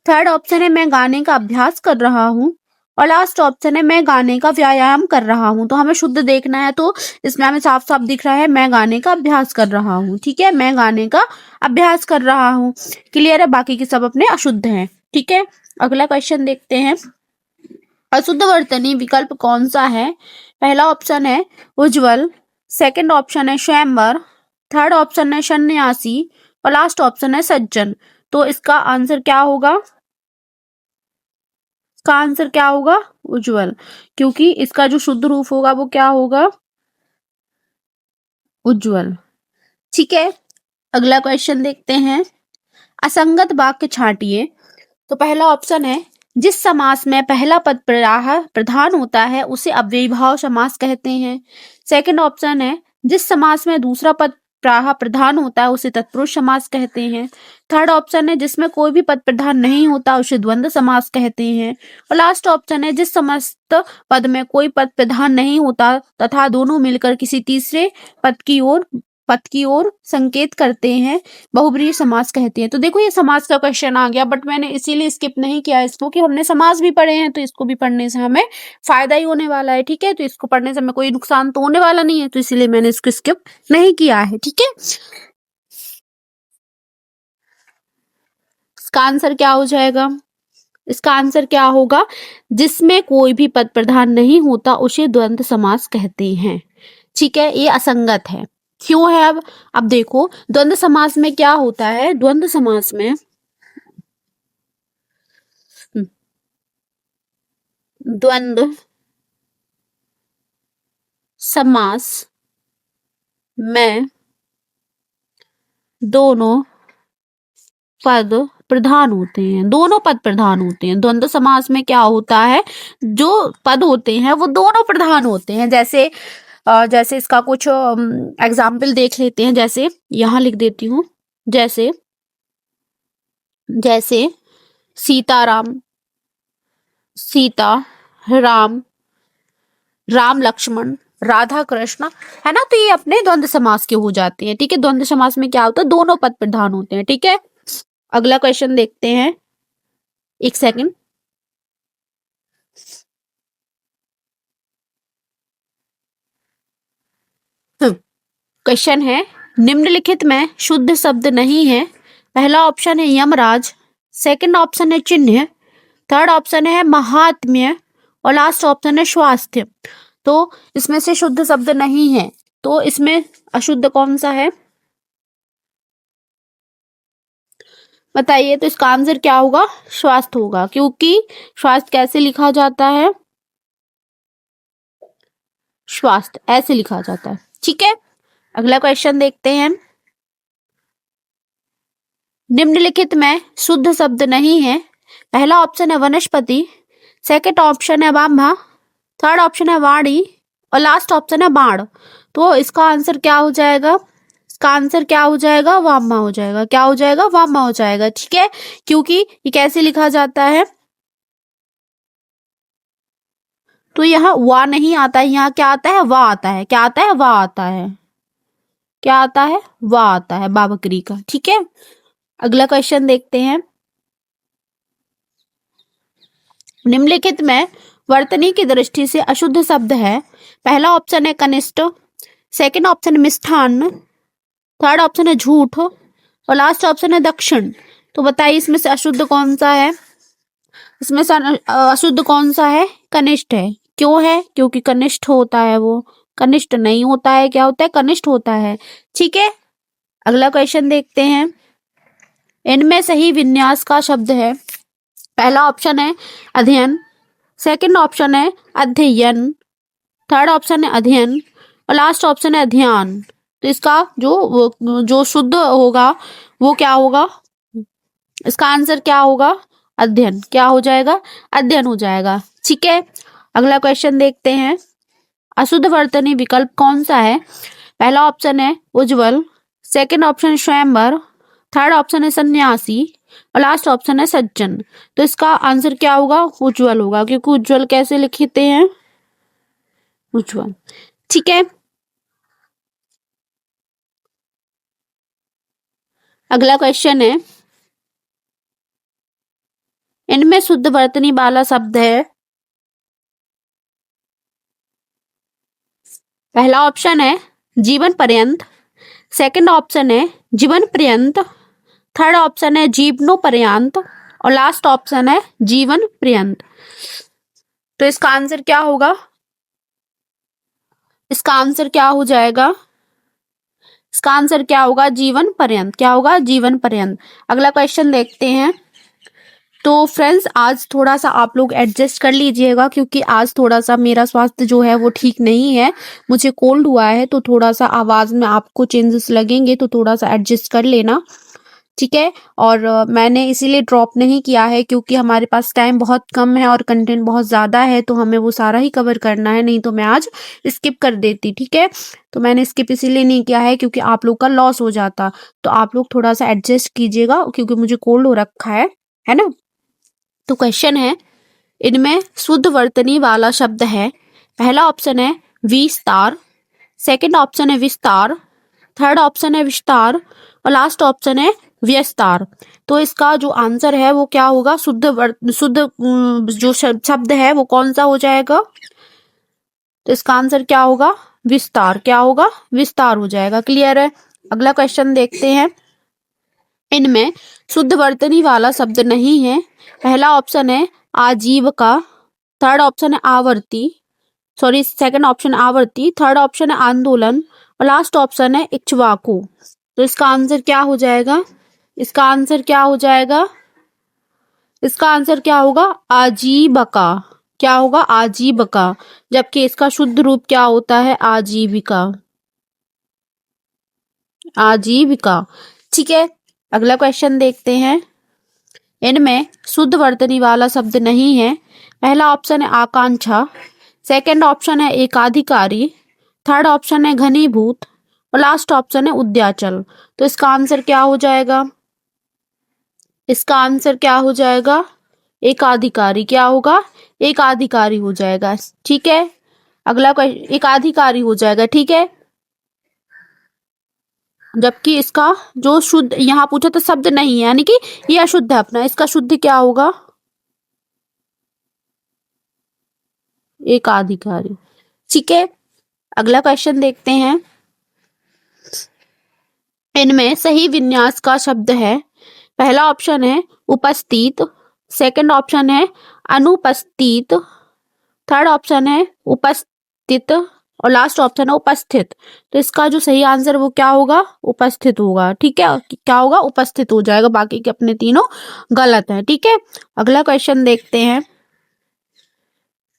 थर्ड ऑप्शन है मैं गाने का अभ्यास कर रहा हूँ और लास्ट ऑप्शन है मैं गाने का व्यायाम कर रहा हूँ। तो हमें शुद्ध देखना है, तो इसमें हमें साफ साफ दिख रहा है मैं गाने का अभ्यास कर रहा हूँ, ठीक है, मैं गाने का अभ्यास कर रहा हूँ। क्लियर है, बाकी के सब अपने अशुद्ध हैं, ठीक है। अगला क्वेश्चन देखते हैं, अशुद्ध वर्तनी विकल्प कौन सा है। पहला ऑप्शन है उज्जवल, सेकंड ऑप्शन है स्वयंवर, थर्ड ऑप्शन है सन्यासी और लास्ट ऑप्शन है सज्जन। तो इसका आंसर क्या होगा, इसका आंसर क्या होगा, उज्जवल, क्योंकि इसका जो शुद्ध रूप होगा वो क्या होगा, उज्जवल, ठीक है। अगला क्वेश्चन देखते हैं, असंगत वाक्य छांटिए। तो पहला ऑप्शन है जिस समास में पहला पद प्रधान होता है उसे अव्ययीभाव समास कहते हैं। सेकंड ऑप्शन है जिस समास में दूसरा पद प्रधान होता है उसे तत्पुरुष समास कहते हैं। थर्ड ऑप्शन है जिसमें कोई भी पद प्रधान नहीं होता उसे द्वंद्व समास कहते हैं। और लास्ट ऑप्शन है जिस समस्त पद में कोई पद प्रधान नहीं होता तथा दोनों मिलकर किसी तीसरे पद की ओर संकेत करते हैं, बहुब्रीहि समास कहते हैं। तो देखो ये समास का क्वेश्चन आ गया, बट मैंने इसीलिए स्किप नहीं किया इसको कि हमने समास भी पढ़े हैं, तो इसको भी पढ़ने से हमें फायदा ही होने वाला है, ठीक है। तो इसको पढ़ने से हमें कोई नुकसान तो होने वाला नहीं है, तो इसीलिए मैंने इसको स्किप नहीं किया है, ठीक है। इसका आंसर क्या हो जाएगा, इसका आंसर क्या होगा, जिसमें कोई भी पद प्रधान नहीं होता उसे द्वंद्व समास कहते हैं, ठीक है। ये असंगत है, क्यों है। अब देखो द्वंद्व समास में क्या होता है, द्वंद्व समास में द्वंद्व समास में दोनों पद प्रधान होते हैं, दोनों पद प्रधान होते हैं। द्वंद्व समास में क्या होता है, जो पद होते हैं वो दोनों प्रधान होते हैं। जैसे इसका कुछ एग्जाम्पल देख लेते हैं, जैसे यहाँ लिख देती हूँ, जैसे जैसे सीताराम, सीता, राम, राम लक्ष्मण, राधा कृष्ण, है ना। तो ये अपने द्वंद्व समास के हो जाते हैं। ठीक है, द्वंद्व समास में क्या होता है, दोनों पद प्रधान होते हैं। ठीक है, अगला क्वेश्चन देखते हैं, एक सेकंड। क्वेश्चन है, निम्नलिखित में शुद्ध शब्द नहीं है। पहला ऑप्शन है यमराज, सेकंड ऑप्शन है चिन्ह, थर्ड ऑप्शन है महात्म्य और लास्ट ऑप्शन है स्वास्थ्य। तो इसमें से शुद्ध शब्द नहीं है, तो इसमें अशुद्ध कौन सा है बताइए। तो इसका आंसर क्या होगा, स्वास्थ्य होगा, क्योंकि स्वास्थ्य कैसे लिखा जाता है, स्वास्थ्य ऐसे लिखा जाता है। ठीक है, अगला क्वेश्चन देखते हैं, निम्नलिखित में शुद्ध शब्द नहीं है। पहला ऑप्शन है वनस्पति, सेकंड ऑप्शन है बाम्हा, थर्ड ऑप्शन है वाणी और लास्ट ऑप्शन है बाण। तो इसका आंसर क्या हो जाएगा, इसका आंसर क्या हो जाएगा, वामा हो जाएगा। क्या हो जाएगा, वामा हो जाएगा। ठीक है, क्योंकि ये कैसे लिखा जाता है, तो यहाँ वा नहीं आता है, यहाँ क्या आता है, वा आता है। क्या आता है, वा आता है। क्या आता है, वा आता है, बाबकरी का। ठीक है, अगला क्वेश्चन देखते हैं, निम्नलिखित में वर्तनी की दृष्टि से अशुद्ध शब्द है। पहला ऑप्शन है कनिष्ठ, सेकंड ऑप्शन है मिष्ठान, थर्ड ऑप्शन है झूठ और लास्ट ऑप्शन है दक्षिण। तो बताइए इसमें से अशुद्ध कौन सा है, इसमें से अशुद्ध कौन सा है, कनिष्ठ है। क्यों है, क्योंकि कनिष्ठ होता है, वो कनिष्ठ नहीं होता है, क्या होता है, कनिष्ठ होता है। ठीक है, अगला क्वेश्चन देखते हैं, इनमें सही विन्यास का शब्द है। पहला ऑप्शन है अध्ययन, सेकंड ऑप्शन है अध्ययन, थर्ड ऑप्शन है अध्ययन और लास्ट ऑप्शन है ध्यान। तो इसका जो शुद्ध होगा वो क्या होगा, इसका आंसर क्या होगा, अध्ययन। क्या हो जाएगा, अध्ययन हो जाएगा। ठीक है, अगला क्वेश्चन देखते हैं, अशुद्ध वर्तनी विकल्प कौन सा है। पहला ऑप्शन है उज्जवल, सेकंड ऑप्शन है स्वयंवर, थर्ड ऑप्शन है सन्यासी और लास्ट ऑप्शन है सज्जन। तो इसका आंसर क्या होगा, उज्जवल होगा, क्योंकि उज्जवल कैसे लिखते हैं, उज्जवल। ठीक है, अगला क्वेश्चन है, इनमें शुद्ध वर्तनी वाला शब्द है। पहला ऑप्शन है जीवन पर्यंत, सेकंड ऑप्शन है जीवन पर्यंत, थर्ड ऑप्शन है जीवनो पर्यंत और लास्ट ऑप्शन है जीवन पर्यंत। तो इसका आंसर क्या होगा, इसका आंसर क्या हो जाएगा, इसका आंसर क्या होगा, जीवन पर्यंत। क्या होगा, जीवन पर्यंत। अगला क्वेश्चन देखते हैं, तो फ्रेंड्स आज थोड़ा सा आप लोग एडजस्ट कर लीजिएगा, क्योंकि आज थोड़ा सा मेरा स्वास्थ्य जो है वो ठीक नहीं है, मुझे कोल्ड हुआ है, तो थोड़ा सा आवाज में आपको चेंजेस लगेंगे, तो थोड़ा सा एडजस्ट कर लेना। ठीक है, और मैंने इसीलिए ड्रॉप नहीं किया है क्योंकि हमारे पास टाइम बहुत कम है और कंटेंट बहुत ज़्यादा है, तो हमें वो सारा ही कवर करना है, नहीं तो मैं आज स्किप कर देती। ठीक है, तो मैंने स्किप इसीलिए नहीं किया है क्योंकि आप लोग का लॉस हो जाता। तो आप लोग थोड़ा सा एडजस्ट कीजिएगा, क्योंकि मुझे कोल्ड हो रखा है ना। तो क्वेश्चन है, इनमें शुद्ध वर्तनी वाला शब्द है। पहला ऑप्शन है विस्तार, सेकंड ऑप्शन है विस्तार, थर्ड ऑप्शन है विस्तार और लास्ट ऑप्शन है व्यस्तार। तो इसका जो आंसर है वो क्या होगा, शुद्ध जो शब्द है वो कौन सा हो जाएगा, तो इसका आंसर क्या होगा, विस्तार। क्या होगा, विस्तार हो जाएगा। क्लियर है, अगला क्वेश्चन देखते हैं, इनमें शुद्ध वर्तनी वाला शब्द नहीं है। पहला ऑप्शन है आजीविका, थर्ड ऑप्शन है आवर्ती, सॉरी सेकंड ऑप्शन आवर्ती, थर्ड ऑप्शन है आंदोलन और लास्ट ऑप्शन है इक्ष्वाकु। तो इसका आंसर क्या हो जाएगा, इसका आंसर क्या हो जाएगा, इसका आंसर क्या होगा, आजीविका। क्या होगा, आजीविका, जबकि इसका शुद्ध रूप क्या होता है, आजीविका, आजीविका। ठीक है, अगला क्वेश्चन देखते हैं, इनमें शुद्ध वर्तनी वाला शब्द नहीं है। पहला ऑप्शन है आकांक्षा, सेकंड ऑप्शन है एकाधिकारी, थर्ड ऑप्शन है घनीभूत और लास्ट ऑप्शन है उद्याचल। तो इसका आंसर क्या हो जाएगा, इसका आंसर क्या हो जाएगा? एकाधिकारी। क्या होगा? एकाधिकारी हो जाएगा। ठीक है, अगला क्वेश्चन एकाधिकारी हो जाएगा। ठीक है, जबकि इसका जो शुद्ध यहाँ पूछा तो शब्द नहीं है, यानी कि ये अशुद्ध है अपना, इसका शुद्ध क्या होगा? एकाधिकारी। ठीक है, अगला क्वेश्चन देखते हैं। इनमें सही विन्यास का शब्द है। पहला ऑप्शन है उपस्थित, सेकंड ऑप्शन है अनुपस्थित, थर्ड ऑप्शन है उपस्थित और लास्ट ऑप्शन है उपस्थित। तो इसका जो सही आंसर वो क्या होगा? उपस्थित होगा। ठीक है, क्या होगा? उपस्थित हो जाएगा, बाकी के अपने तीनों गलत है। ठीक है, अगला क्वेश्चन देखते हैं।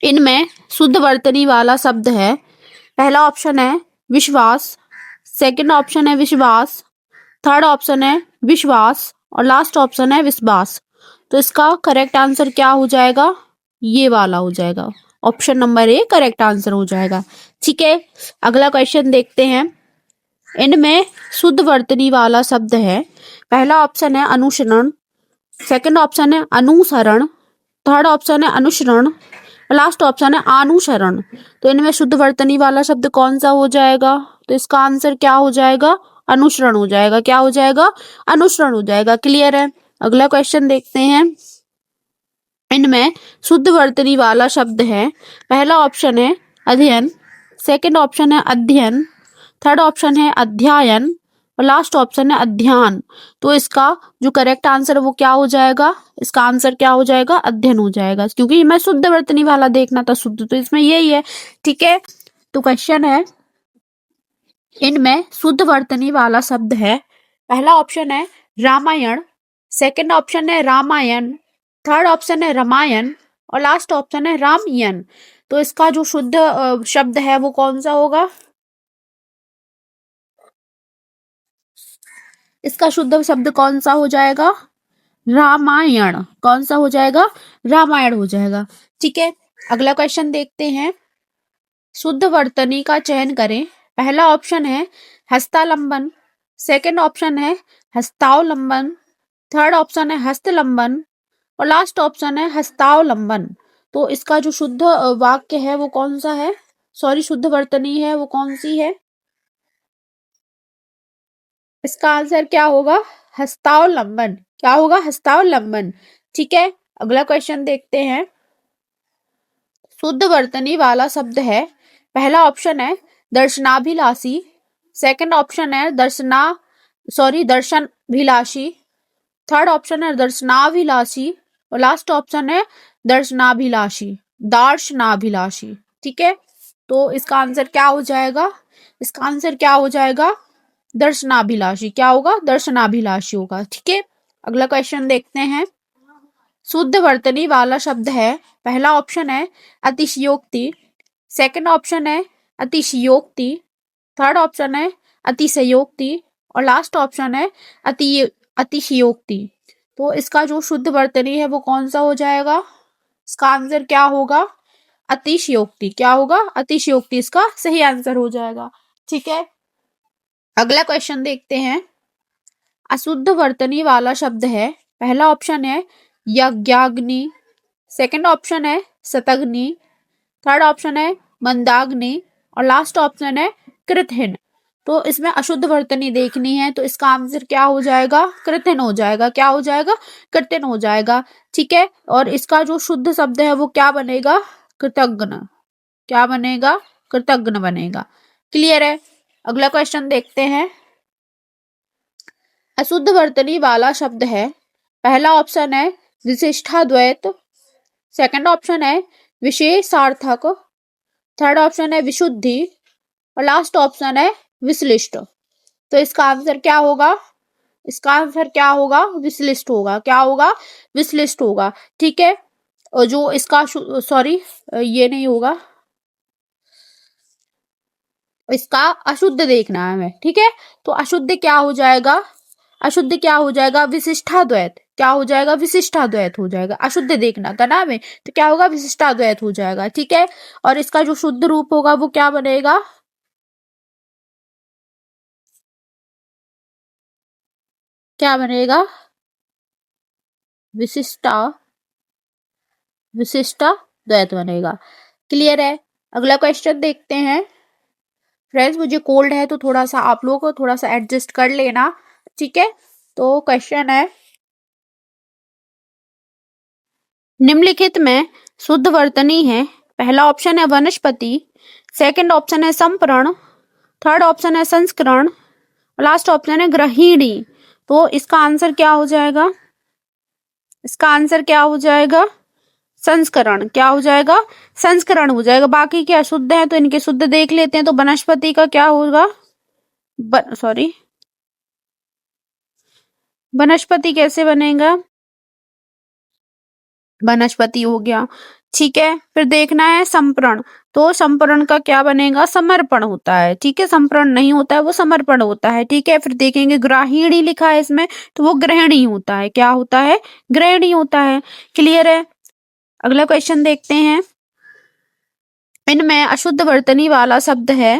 इनमें शुद्ध वर्तनी वाला शब्द है। पहला ऑप्शन है विश्वास, सेकंड ऑप्शन है विश्वास, थर्ड ऑप्शन है विश्वास और लास्ट ऑप्शन है विश्वास। तो इसका करेक्ट आंसर क्या हो जाएगा? ये वाला हो जाएगा, option number A correct answer हो जाएगा। ठीक है, अगला क्वेश्चन देखते हैं। इनमें शुद्ध वर्तनी वाला शब्द है। पहला ऑप्शन है अनुसरण, सेकंड ऑप्शन है अनुसरण, थर्ड ऑप्शन है अनुसरण, लास्ट ऑप्शन है अनुसरण। तो इनमें शुद्ध वर्तनी वाला शब्द कौन सा हो जाएगा? तो इसका आंसर क्या हो जाएगा? अनुसरण हो जाएगा। क्या हो जाएगा? अनुसरण हो जाएगा। क्लियर है, अगला क्वेश्चन देखते हैं। इनमें शुद्ध वर्तनी वाला शब्द है। पहला ऑप्शन है अध्ययन, सेकंड ऑप्शन है अध्ययन, थर्ड ऑप्शन है अध्ययन और लास्ट ऑप्शन है अध्ययन। तो इसका जो करेक्ट आंसर है वो क्या हो जाएगा? इसका आंसर क्या हो जाएगा? अध्ययन हो जाएगा, क्योंकि मैं शुद्ध वर्तनी वाला देखना था, शुद्ध तो इसमें यही है। ठीक है, तो क्वेश्चन है इनमें शुद्ध वर्तनी वाला शब्द है। पहला ऑप्शन है रामायण, सेकंड ऑप्शन है रामायण, थर्ड ऑप्शन है रामायण और लास्ट ऑप्शन है रामयन। तो इसका जो शुद्ध शब्द है वो कौन सा होगा? इसका शुद्ध शब्द कौन सा हो जाएगा? रामायण। कौन सा हो जाएगा? रामायण हो जाएगा। ठीक है, अगला क्वेश्चन देखते हैं। शुद्ध वर्तनी का चयन करें। पहला ऑप्शन है हस्तालंबन, सेकंड ऑप्शन है हस्तावलंबन, थर्ड ऑप्शन है हस्तलंबन और लास्ट ऑप्शन है हस्तावलंबन। तो इसका जो शुद्ध वाक्य है वो कौन सा है? सॉरी, शुद्ध वर्तनी है वो कौन सी है? इसका आंसर क्या होगा? हस्तावलंबन। क्या होगा? हस्तावलंबन। ठीक है, अगला क्वेश्चन देखते हैं। शुद्ध वर्तनी वाला शब्द है। पहला ऑप्शन है दर्शनाभिलाषी, सेकंड ऑप्शन है दर्शनभिलाषी, थर्ड ऑप्शन है दर्शनाभिलाषी और लास्ट ऑप्शन है दर्शनाभिलाषी, दार्शनाभिलाषी। ठीक है, तो इसका आंसर क्या हो जाएगा? इसका आंसर क्या हो जाएगा? दर्शनाभिलाषी। क्या होगा? दर्शनाभिलाषी होगा। ठीक है, अगला क्वेश्चन देखते हैं। शुद्ध वर्तनी वाला शब्द है। पहला ऑप्शन है अतिशयोक्ति, सेकंड ऑप्शन है अतिशयोक्ति, थर्ड ऑप्शन है अतिशयोक्ति और लास्ट ऑप्शन है अति अतिशयोक्ति। तो इसका जो शुद्ध वर्तनी है वो कौन सा हो जाएगा? इसका आंसर क्या होगा? अतिशयोक्ति। क्या होगा? अतिशयोक्ति इसका सही आंसर हो जाएगा। ठीक है, अगला क्वेश्चन देखते हैं। अशुद्ध वर्तनी वाला शब्द है। पहला ऑप्शन है यज्ञाग्नि, सेकंड ऑप्शन है शतग्नि, थर्ड ऑप्शन है मंदाग्नि और लास्ट ऑप्शन है कृतहिन। तो इसमें अशुद्ध वर्तनी देखनी है, तो इसका आंसर क्या हो जाएगा? कृतहिन हो जाएगा। क्या हो जाएगा? कृतहिन हो जाएगा। ठीक है, और इसका जो शुद्ध शब्द है वो क्या बनेगा? कृतज्ञ। क्या बनेगा? कृतज्ञ बनेगा। क्लियर है, अगला क्वेश्चन देखते हैं। अशुद्ध वर्तनी वाला शब्द है। पहला ऑप्शन है विशिष्टाद्वैत, सेकंड ऑप्शन है विशेषार्थक, थर्ड ऑप्शन है विशुद्धि और लास्ट ऑप्शन है विश्लिष्ट। तो इसका आंसर क्या होगा? इसका आंसर क्या होगा? विश्लिष्ट होगा। क्या होगा? विश्लिष्ट होगा। ठीक है, और जो इसका सॉरी ये नहीं होगा, इसका अशुद्ध देखना है हमें। ठीक है, तो अशुद्ध क्या हो जाएगा? अशुद्ध क्या हो जाएगा? विशिष्टाद्वैत। क्या हो जाएगा? विशिष्टाद्वैत हो जाएगा। अशुद्ध देखना था ना हमें, तो क्या होगा? विशिष्टाद्वैत हो जाएगा। ठीक है, और इसका जो शुद्ध रूप होगा वो क्या बनेगा? क्या बनेगा? विशिष्टा, विशिष्टा द्वैत बनेगा। क्लियर है। अगला क्वेश्चन देखते हैं। फ्रेंड्स मुझे कोल्ड है तो थोड़ा सा आप लोगों को थोड़ा सा एडजस्ट कर लेना, ठीक है। तो क्वेश्चन है, निम्नलिखित में शुद्ध वर्तनी है। पहला ऑप्शन है वनस्पति, सेकंड ऑप्शन है संपरण, थर्ड ऑप्शन है संस्करण, लास्ट ऑप्शन है गृहिणी। तो इसका आंसर क्या हो जाएगा? इसका आंसर क्या हो जाएगा? संस्करण। क्या हो जाएगा? संस्करण हो जाएगा। बाकी क्या शुद्ध है तो इनके शुद्ध देख लेते हैं। तो वनस्पति का क्या होगा? सॉरी, वनस्पति कैसे बनेगा? वनस्पति हो गया, ठीक है। फिर देखना है संपरण। तो संपरण का क्या बनेगा? समर्पण होता है, ठीक है। संपरण नहीं होता है, वो समर्पण होता है, ठीक है। फिर देखेंगे ग्राहिणी लिखा है इसमें, तो वो गृहिणी होता है। क्या होता है? गृहिणी होता है। क्लियर है। अगला क्वेश्चन देखते हैं। इनमें अशुद्ध वर्तनी वाला शब्द है।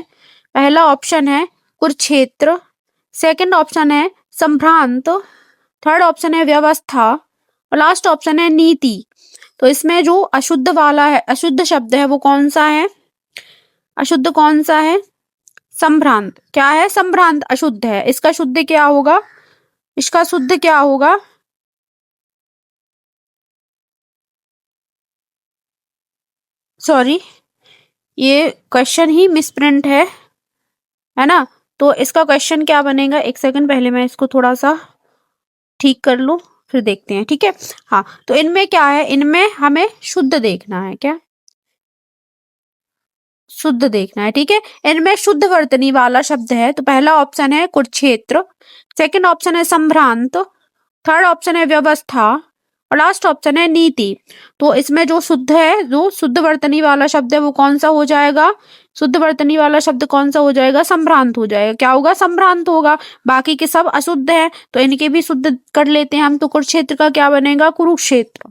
पहला ऑप्शन है कुरुक्षेत्र, सेकंड ऑप्शन है संभ्रांत, थर्ड ऑप्शन है व्यवस्था और लास्ट ऑप्शन है नीति। तो इसमें जो अशुद्ध वाला है, अशुद्ध शब्द है, वो कौन सा है? अशुद्ध कौन सा है? संभ्रांत। क्या है? संभ्रांत अशुद्ध है। इसका शुद्ध क्या होगा? इसका शुद्ध क्या होगा? सॉरी, ये क्वेश्चन ही मिसप्रिंट है ना। तो इसका क्वेश्चन क्या बनेगा? एक सेकंड, पहले मैं इसको थोड़ा सा ठीक कर लूं, फिर देखते हैं, ठीक है। हाँ, तो इनमें क्या है? इनमें हमें शुद्ध देखना है। क्या? शुद्ध देखना है, ठीक है। इनमें शुद्ध वर्तनी वाला शब्द है। तो पहला ऑप्शन है कुरुक्षेत्र, सेकंड ऑप्शन है संभ्रांत, थर्ड ऑप्शन है व्यवस्था और लास्ट ऑप्शन है नीति। तो इसमें जो शुद्ध है, जो शुद्ध वर्तनी वाला शब्द है, वो कौन सा हो जाएगा? शुद्ध वर्तनी वाला शब्द कौन सा हो जाएगा? संभ्रांत हो जाएगा। क्या होगा? संभ्रांत होगा। बाकी के सब अशुद्ध है, तो इनके भी शुद्ध कर लेते हैं हम। तो कुरुक्षेत्र का क्या बनेगा? कुरुक्षेत्र।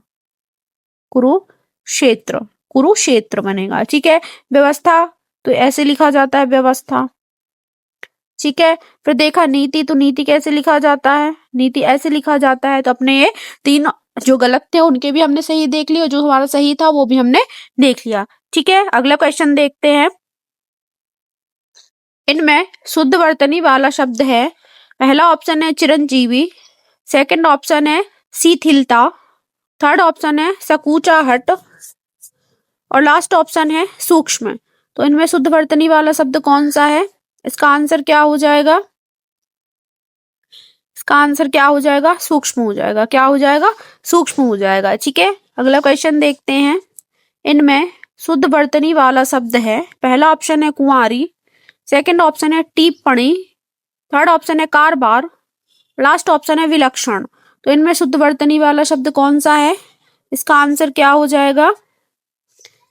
कुरुक्षेत्र, कुरुक्षेत्र बनेगा, ठीक है। व्यवस्था तो ऐसे लिखा जाता है, व्यवस्था, ठीक है। फिर देखा नीति, तो नीति कैसे लिखा जाता है? नीति ऐसे लिखा जाता है। तो अपने ये तीन जो गलत थे उनके भी हमने सही देख लिया, जो हमारा सही था वो भी हमने देख लिया, ठीक है। अगला क्वेश्चन देखते हैं। इनमें शुद्ध वर्तनी वाला शब्द है। पहला ऑप्शन है चिरंजीवी, सेकंड ऑप्शन है शिथिलता, थर्ड ऑप्शन है सकुचाहट और लास्ट ऑप्शन है सूक्ष्म। तो इनमें शुद्ध वर्तनी वाला शब्द कौन सा है? इसका आंसर क्या हो जाएगा? इसका आंसर क्या हो जाएगा? सूक्ष्म हो जाएगा। क्या हो जाएगा? सूक्ष्म हो जाएगा, ठीक है। अगला क्वेश्चन देखते हैं। इनमें शुद्ध वर्तनी वाला शब्द है। पहला ऑप्शन है कुंवारी, सेकंड ऑप्शन है टिप्पणी, थर्ड ऑप्शन है कारबार, लास्ट ऑप्शन है विलक्षण। तो इनमें शुद्ध वर्तनी वाला शब्द कौन सा है? इसका आंसर क्या हो जाएगा?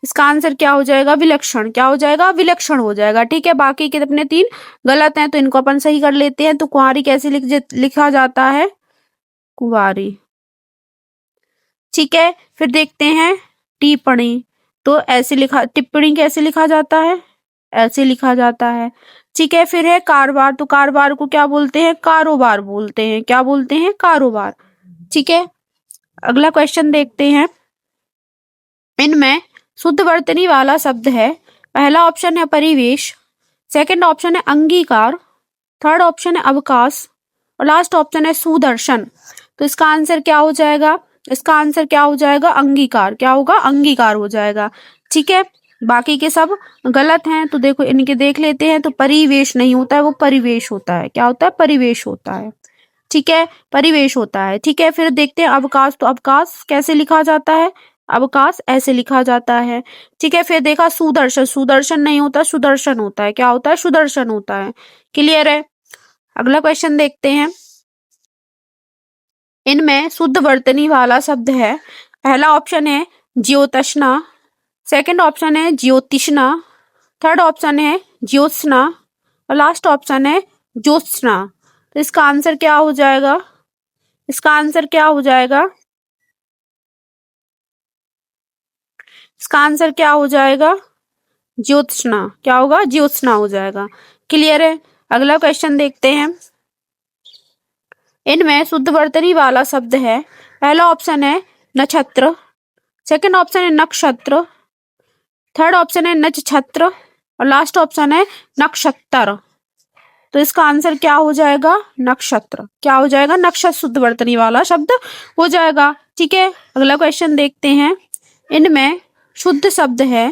इसका आंसर क्या हो जाएगा? विलक्षण। क्या हो जाएगा? विलक्षण हो जाएगा, ठीक है। बाकी के अपने तीन गलत हैं, तो इनको अपन सही कर लेते हैं। तो कुंवारी कैसे लिखा जाता है? कुंवारी, ठीक है। फिर देखते हैं टिप्पणी। तो ऐसे लिखा, टिप्पणी कैसे लिखा जाता है? ऐसे लिखा जाता है, ठीक है। फिर है कारोबार। तो कारोबार को क्या बोलते हैं? कारोबार बोलते हैं। क्या बोलते हैं? कारोबार, ठीक है। अगला क्वेश्चन देखते हैं। इनमें शुद्ध वर्तनी वाला शब्द है। पहला ऑप्शन है परिवेश, सेकंड ऑप्शन है अंगीकार, थर्ड ऑप्शन है अवकाश और लास्ट ऑप्शन है सुदर्शन। तो इसका आंसर क्या हो जाएगा? इसका आंसर क्या हो जाएगा? अंगीकार। क्या होगा? अंगीकार हो जाएगा, ठीक है। बाकी के सब गलत हैं, तो देखो इनके देख लेते हैं। तो परिवेश नहीं होता है, वो परिवेश होता है। क्या होता है? परिवेश होता है, ठीक है। परिवेश होता है, ठीक है। फिर देखते हैं अवकाश। तो अवकाश कैसे लिखा जाता है? अवकाश ऐसे लिखा जाता है, ठीक है। फिर देखा सुदर्शन, सुदर्शन नहीं होता, सुदर्शन होता है। क्या होता है? सुदर्शन होता है। क्लियर है। अगला क्वेश्चन देखते हैं। इनमें शुद्ध वर्तनी वाला शब्द है। पहला ऑप्शन है ज्योतष्णा, सेकंड ऑप्शन है ज्योतिष्णा, थर्ड ऑप्शन है ज्योत्सना और लास्ट ऑप्शन है ज्योत्सना। तो इसका आंसर क्या हो जाएगा? इसका आंसर क्या हो जाएगा? इसका आंसर क्या हो जाएगा? ज्योत्सना। क्या होगा? ज्योत्सना हो जाएगा। क्लियर है। अगला क्वेश्चन देखते हैं। इनमें शुद्ध वर्तनी वाला शब्द है। पहला ऑप्शन है नक्षत्र, सेकंड ऑप्शन है नक्षत्र, थर्ड ऑप्शन है नक्षत्र और लास्ट ऑप्शन है नक्षत्र। तो इसका आंसर क्या हो जाएगा? नक्षत्र। क्या हो जाएगा? नक्षत्र शुद्ध वर्तनी वाला शब्द हो जाएगा। ठीक है, अगला क्वेश्चन देखते हैं। इनमें शुद्ध शब्द है,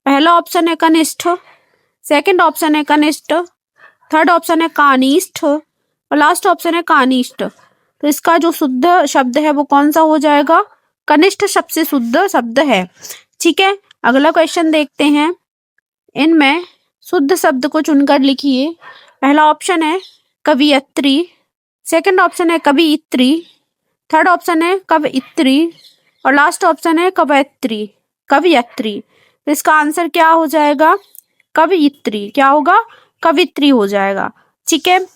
पहला ऑप्शन है कनिष्ठ, सेकंड ऑप्शन है कनिष्ठ, थर्ड ऑप्शन है कानिष्ठ और लास्ट ऑप्शन है कानिष्ठ। तो इसका जो शुद्ध शब्द है वो कौन सा हो जाएगा? कनिष्ठ सबसे शुद्ध शब्द है। ठीक है, अगला क्वेश्चन देखते हैं। इनमें शुद्ध शब्द को चुनकर लिखिए। पहला ऑप्शन है कवियत्री, सेकंड ऑप्शन है कवियत्री, थर्ड ऑप्शन है कवयित्री और लास्ट ऑप्शन है कवयित्री। कवियत्री। तो इसका आंसर क्या हो जाएगा? कवयित्री। क्या होगा? कवित्री हो जाएगा। ठीक है,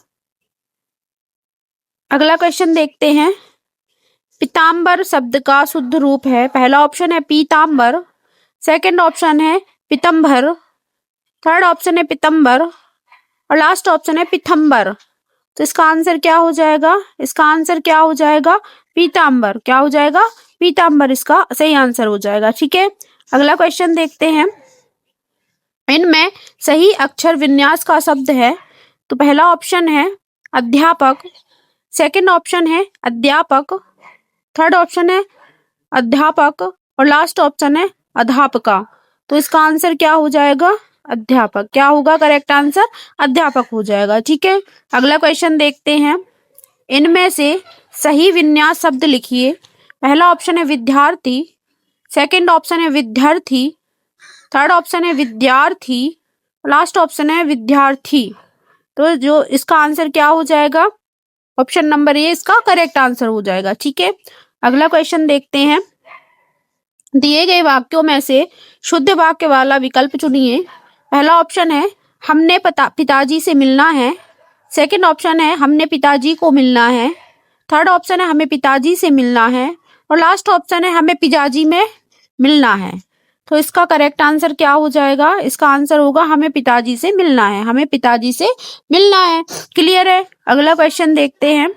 अगला क्वेश्चन देखते हैं। पीताम्बर शब्द का शुद्ध रूप है, पहला ऑप्शन है पीताम्बर, सेकंड ऑप्शन है पीतम्बर, थर्ड ऑप्शन है पीतम्बर और लास्ट ऑप्शन है पीथम्बर। तो इसका आंसर क्या हो जाएगा? इसका आंसर क्या हो जाएगा? पीताम्बर। क्या हो जाएगा? पीताम्बर इसका सही आंसर हो जाएगा। ठीक है, अगला क्वेश्चन देखते हैं। इनमें सही अक्षर विन्यास का शब्द है, तो पहला ऑप्शन है अध्यापक, सेकंड ऑप्शन है अध्यापक, थर्ड ऑप्शन है अध्यापक और लास्ट ऑप्शन है अध्यापका। तो इसका आंसर क्या हो जाएगा? अध्यापक। क्या होगा करेक्ट आंसर? अध्यापक हो जाएगा। ठीक है, अगला क्वेश्चन देखते हैं। इनमें से सही विन्यास शब्द लिखिए। पहला ऑप्शन है विद्यार्थी, सेकंड ऑप्शन है विद्यार्थी, थर्ड ऑप्शन है विद्यार्थी, लास्ट ऑप्शन है विद्यार्थी। तो जो इसका आंसर क्या हो जाएगा? ऑप्शन नंबर ए इसका करेक्ट आंसर हो जाएगा। ठीक है, अगला क्वेश्चन देखते हैं। दिए गए वाक्यों में से शुद्ध वाक्य वाला विकल्प चुनिए। पहला ऑप्शन है हमने पिताजी से मिलना है, सेकंड ऑप्शन है हमने पिताजी को मिलना है, थर्ड ऑप्शन है हमें पिताजी से मिलना है और लास्ट ऑप्शन है हमें पिताजी में मिलना है। तो इसका करेक्ट आंसर क्या हो जाएगा? इसका आंसर होगा हमें पिताजी से मिलना है। हमें पिताजी से मिलना है। क्लियर है? अगला क्वेश्चन देखते हैं।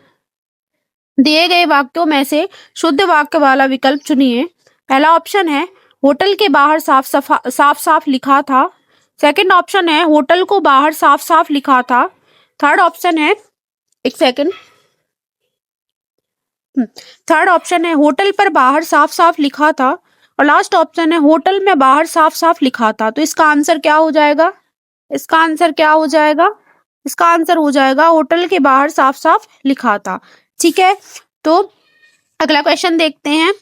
दिए गए वाक्यों में से शुद्ध वाक्य वाला विकल्प चुनिए। पहला ऑप्शन है होटल के बाहर साफ साफ लिखा था, सेकंड ऑप्शन है होटल को बाहर साफ साफ लिखा था, थर्ड ऑप्शन है एक सेकंड थर्ड ऑप्शन है होटल पर बाहर साफ साफ लिखा था और लास्ट ऑप्शन है होटल में बाहर साफ साफ लिखा था। तो इसका आंसर क्या हो जाएगा? इसका आंसर क्या हो जाएगा? इसका आंसर हो जाएगा होटल के बाहर साफ साफ लिखा था। ठीक है, तो अगला क्वेश्चन देखते हैं।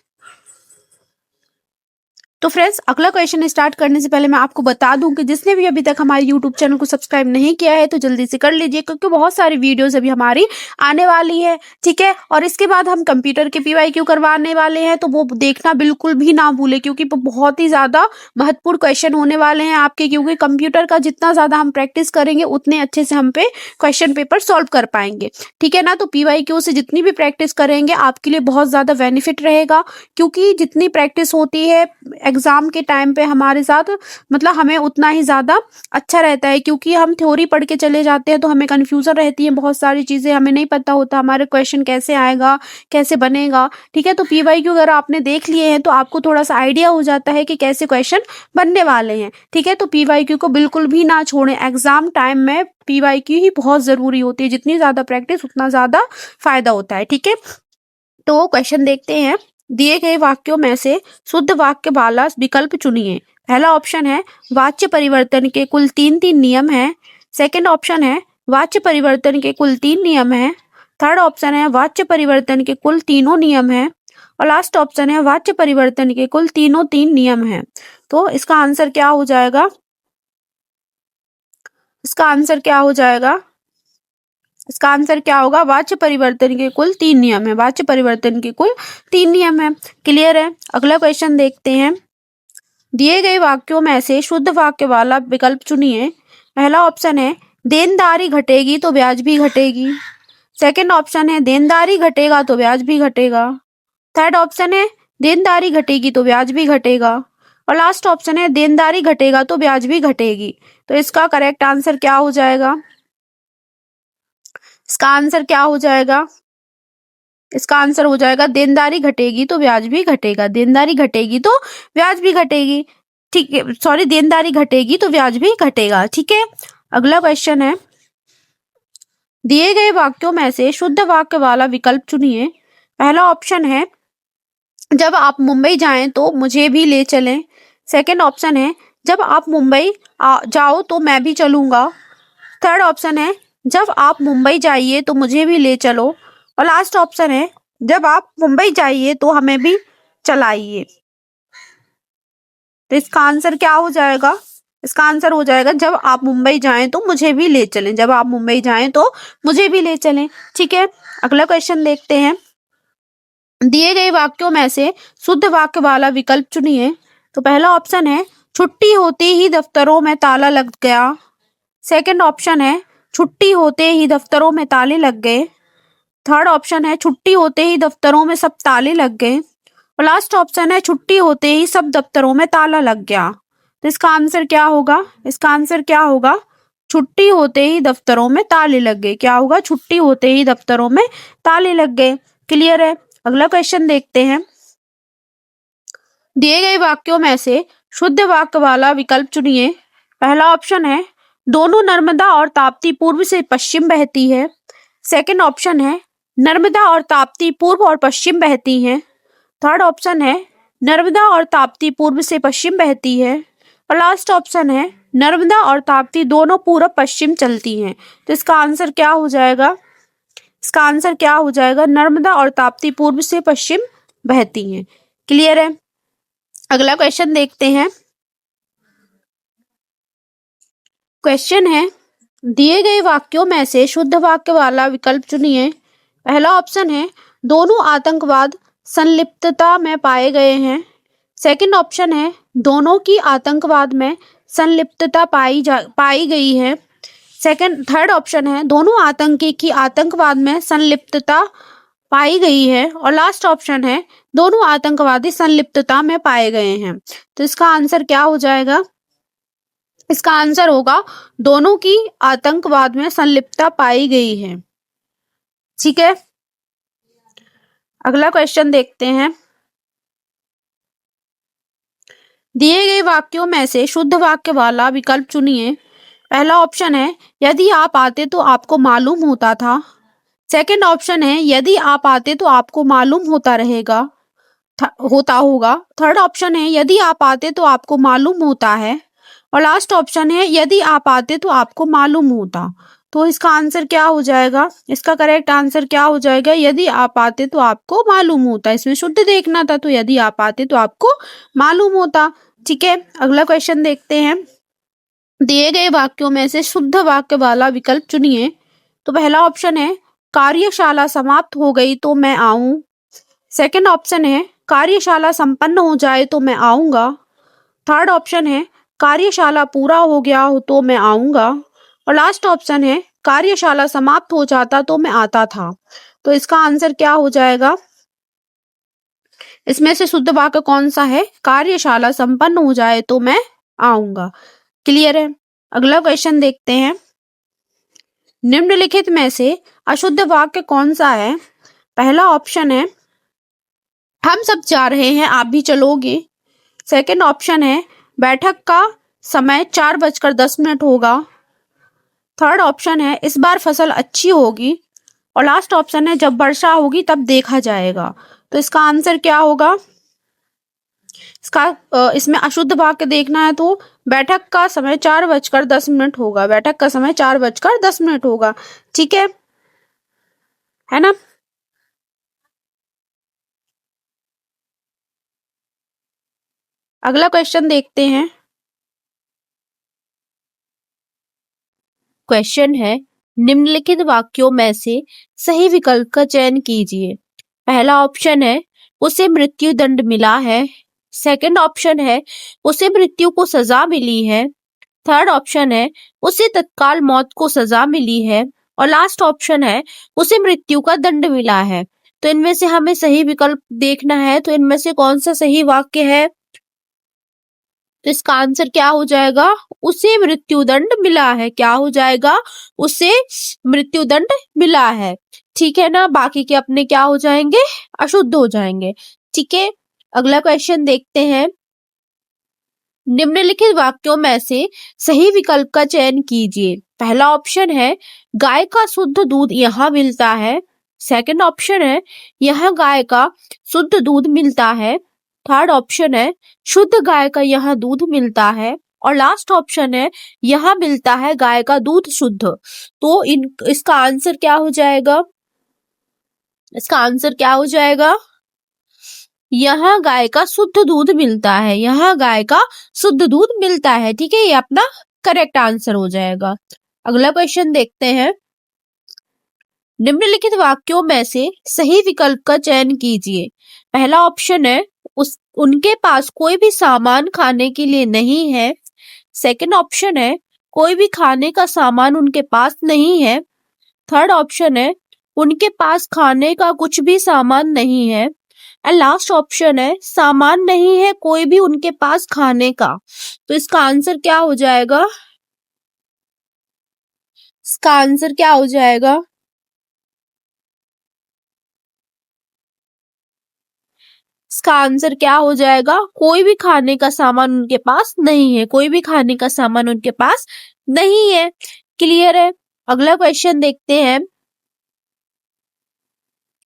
तो फ्रेंड्स, अगला क्वेश्चन स्टार्ट करने से पहले मैं आपको बता दूं कि जिसने भी अभी तक हमारे यूट्यूब चैनल को सब्सक्राइब नहीं किया है तो जल्दी से कर लीजिए, क्योंकि बहुत सारी वीडियोस अभी हमारी आने वाली है। ठीक है, और इसके बाद हम कंप्यूटर के PYQ करवाने वाले हैं, तो वो देखना बिल्कुल भी ना भूले, क्योंकि वो बहुत ही ज्यादा महत्वपूर्ण क्वेश्चन होने वाले हैं आपके। क्योंकि कंप्यूटर का जितना ज्यादा हम प्रैक्टिस करेंगे उतने अच्छे से हम पे क्वेश्चन पेपर सॉल्व कर पाएंगे। ठीक है ना? तो PYQ से जितनी भी प्रैक्टिस करेंगे आपके लिए बहुत ज्यादा बेनिफिट रहेगा, क्योंकि जितनी प्रैक्टिस होती है एग्जाम के टाइम पे हमारे साथ, मतलब हमें उतना ही ज्यादा अच्छा रहता है। क्योंकि हम थ्योरी पढ़ के चले जाते हैं तो हमें कंफ्यूजन रहती है, बहुत सारी चीजें हमें नहीं पता होता, हमारे क्वेश्चन कैसे आएगा, कैसे बनेगा। ठीक है, तो PYQ अगर आपने देख लिए हैं तो आपको थोड़ा सा आइडिया हो जाता है कि कैसे क्वेश्चन बनने वाले हैं। ठीक है, तो PYQ को बिल्कुल भी ना छोड़ें। एग्जाम टाइम में PYQ ही बहुत जरूरी होती है, जितनी ज्यादा प्रैक्टिस उतना ज्यादा फायदा होता है। ठीक है, तो क्वेश्चन देखते हैं। दिए गए वाक्यों में से शुद्ध वाक्य वाला विकल्प चुनिए। पहला ऑप्शन है वाच्य परिवर्तन के कुल तीन नियम हैं, सेकंड ऑप्शन है वाच्य परिवर्तन के कुल 3 नियम हैं, थर्ड ऑप्शन है वाच्य परिवर्तन के कुल तीनों नियम हैं और लास्ट ऑप्शन है वाच्य परिवर्तन के कुल तीन नियम हैं। तो इसका आंसर क्या हो जाएगा? इसका आंसर क्या हो जाएगा? इसका आंसर क्या होगा? वाच्य परिवर्तन के कुल 3 नियम है। वाच्य परिवर्तन के कुल 3 नियम है। क्लियर है? अगला क्वेश्चन देखते हैं। दिए गए वाक्यों में से शुद्ध वाक्य वाला विकल्प चुनिए। पहला ऑप्शन है देनदारी घटेगी तो ब्याज भी घटेगी, सेकंड ऑप्शन है देनदारी घटेगा तो ब्याज भी घटेगा, थर्ड ऑप्शन है देनदारी घटेगी तो ब्याज भी घटेगा और लास्ट ऑप्शन है देनदारी घटेगा तो ब्याज भी घटेगी। तो इसका करेक्ट आंसर क्या हो जाएगा? इसका आंसर क्या हो जाएगा? इसका आंसर हो जाएगा देनदारी घटेगी तो ब्याज भी घटेगा, देनदारी घटेगी तो ब्याज भी घटेगी। ठीक है, सॉरी, देनदारी घटेगी तो ब्याज भी घटेगा। ठीक है, अगला क्वेश्चन है, दिए गए वाक्यों में से शुद्ध वाक्य वाला विकल्प चुनिए। पहला ऑप्शन है, जब आप मुंबई जाएं तो मुझे भी ले चलें। सेकंड ऑप्शन है, जब आप मुंबई जाओ तो मैं भी चलूंगा। थर्ड ऑप्शन है, जब आप मुंबई जाइए तो मुझे भी ले चलो। और लास्ट ऑप्शन है, जब आप मुंबई जाइए तो हमें भी चलाइए। तो इसका आंसर क्या हो जाएगा? इसका आंसर हो जाएगा, जब आप मुंबई जाएं तो मुझे भी ले चलें, जब आप मुंबई जाएं तो मुझे भी ले चलें। ठीक है, अगला क्वेश्चन देखते हैं, दिए गए वाक्यों में से शुद्ध वाक्य वाला विकल्प चुनिए। तो पहला ऑप्शन है, छुट्टी होते ही दफ्तरों में ताला लग गया। सेकंड ऑप्शन है, छुट्टी होते ही दफ्तरों में ताले लग गए। थर्ड ऑप्शन है, छुट्टी होते ही दफ्तरों में सब ताले लग गए। और लास्ट ऑप्शन है, छुट्टी होते ही सब दफ्तरों में ताला लग गया। तो इसका आंसर क्या होगा? इसका आंसर क्या होगा? छुट्टी होते ही दफ्तरों में ताले लग गए। क्या होगा? छुट्टी होते ही दफ्तरों में ताले लग गए। क्लियर है? अगला क्वेश्चन देखते हैं, दिए गए वाक्यों में से शुद्ध वाक्य वाला विकल्प चुनिए। पहला ऑप्शन है, दोनों नर्मदा और ताप्ती पूर्व से पश्चिम बहती है। सेकंड ऑप्शन है, नर्मदा और ताप्ती पूर्व और पश्चिम बहती हैं। थर्ड ऑप्शन है, नर्मदा और ताप्ती पूर्व से पश्चिम बहती है। और लास्ट ऑप्शन है, नर्मदा और ताप्ती दोनों पूर्व पश्चिम चलती हैं। तो इसका आंसर क्या हो जाएगा? इसका आंसर क्या हो जाएगा? नर्मदा और ताप्ती पूर्व से पश्चिम बहती हैं। क्लियर है? अगला क्वेश्चन देखते हैं, क्वेश्चन है, दिए गए वाक्यों में से शुद्ध वाक्य वाला विकल्प चुनिए। पहला ऑप्शन है, दोनों आतंकवाद संलिप्तता में पाए गए हैं। सेकंड ऑप्शन है, दोनों की आतंकवाद में संलिप्तता पाई गई है। थर्ड ऑप्शन है, दोनों आतंकी की आतंकवाद में संलिप्तता पाई गई है। और लास्ट ऑप्शन है, दोनों आतंकवादी संलिप्तता में पाए गए हैं। तो इसका आंसर क्या हो जाएगा? इसका आंसर होगा, दोनों की आतंकवाद में संलिप्तता पाई गई है। ठीक है, अगला क्वेश्चन देखते हैं, दिए गए वाक्यों में से शुद्ध वाक्य वाला विकल्प चुनिए। पहला ऑप्शन है, यदि आप आते तो आपको मालूम होता था। सेकंड ऑप्शन है, यदि आप आते तो आपको मालूम होता होगा। थर्ड ऑप्शन है, यदि आप आते तो आपको मालूम होता है। और लास्ट ऑप्शन है, यदि आप आते तो आपको मालूम होता। तो इसका आंसर क्या हो जाएगा? इसका करेक्ट आंसर क्या हो जाएगा? यदि आप आते तो आपको मालूम होता। इसमें शुद्ध देखना था, तो यदि आप आते तो आपको मालूम होता। ठीक है, अगला क्वेश्चन देखते हैं, दिए गए वाक्यों में से शुद्ध वाक्य वाला विकल्प चुनिए। तो पहला ऑप्शन है, कार्यशाला समाप्त हो गई तो मैं आऊं। सेकंड ऑप्शन है, कार्यशाला संपन्न हो जाए तो मैं आऊंगा। थर्ड ऑप्शन है, कार्यशाला पूरा हो गया हो तो मैं आऊंगा। और लास्ट ऑप्शन है, कार्यशाला समाप्त हो जाता तो मैं आता था। तो इसका आंसर क्या हो जाएगा? इसमें से शुद्ध वाक्य कौन सा है? कार्यशाला संपन्न हो जाए तो मैं आऊंगा। क्लियर है? अगला क्वेश्चन देखते हैं, निम्नलिखित में से अशुद्ध वाक्य कौन सा है? पहला ऑप्शन है, हम सब जा रहे हैं आप भी चलोगे। सेकंड ऑप्शन है, बैठक का समय 4:10 होगा। थर्ड ऑप्शन है, इस बार फसल अच्छी होगी। और लास्ट ऑप्शन है, जब वर्षा होगी तब देखा जाएगा। तो इसका आंसर क्या होगा? इसमें अशुद्ध वाक्य देखना है तो बैठक का समय 4:10 होगा। बैठक का समय 4:10 होगा। ठीक है ना? अगला क्वेश्चन देखते हैं, क्वेश्चन है, निम्नलिखित वाक्यों में से सही विकल्प का चयन कीजिए। पहला ऑप्शन है, उसे मृत्यु दंड मिला है। सेकंड ऑप्शन है, उसे मृत्यु को सजा मिली है। थर्ड ऑप्शन है, उसे तत्काल मौत को सजा मिली है। और लास्ट ऑप्शन है, उसे मृत्यु का दंड मिला है। तो इनमें से हमें सही विकल्प देखना है, तो इनमें से कौन सा सही वाक्य है? तो इसका आंसर क्या हो जाएगा? उसे मृत्युदंड मिला है। क्या हो जाएगा? उसे मृत्युदंड मिला है। ठीक है ना, बाकी के अपने क्या हो जाएंगे, अशुद्ध हो जाएंगे। ठीक है, अगला क्वेश्चन देखते हैं। निम्नलिखित वाक्यों में से सही विकल्प का चयन कीजिए। पहला ऑप्शन है गाय का शुद्ध दूध यहाँ मिलता है। सेकंड ऑप्शन है यहाँ गाय का शुद्ध दूध मिलता है। थर्ड ऑप्शन है शुद्ध गाय का यहाँ दूध मिलता है। और लास्ट ऑप्शन है यहाँ मिलता है गाय का दूध शुद्ध। तो इसका आंसर क्या हो जाएगा, इसका आंसर क्या हो जाएगा, यहाँ गाय का शुद्ध दूध मिलता है, यहाँ गाय का शुद्ध दूध मिलता है। ठीक है, ये अपना करेक्ट आंसर हो जाएगा। अगला क्वेश्चन देखते हैं। निम्नलिखित वाक्यों में से सही विकल्प का चयन कीजिए। पहला ऑप्शन है उनके पास कोई भी सामान खाने के लिए नहीं है। सेकंड ऑप्शन है कोई भी खाने का सामान उनके पास नहीं है। थर्ड ऑप्शन है उनके पास खाने का कुछ भी सामान नहीं है। एंड लास्ट ऑप्शन है सामान नहीं है कोई भी उनके पास खाने का। तो इसका आंसर क्या हो जाएगा, इसका आंसर क्या हो जाएगा, इसका आंसर क्या हो जाएगा, कोई भी खाने का सामान उनके पास नहीं है, कोई भी खाने का सामान उनके पास नहीं है। क्लियर है। अगला क्वेश्चन देखते हैं।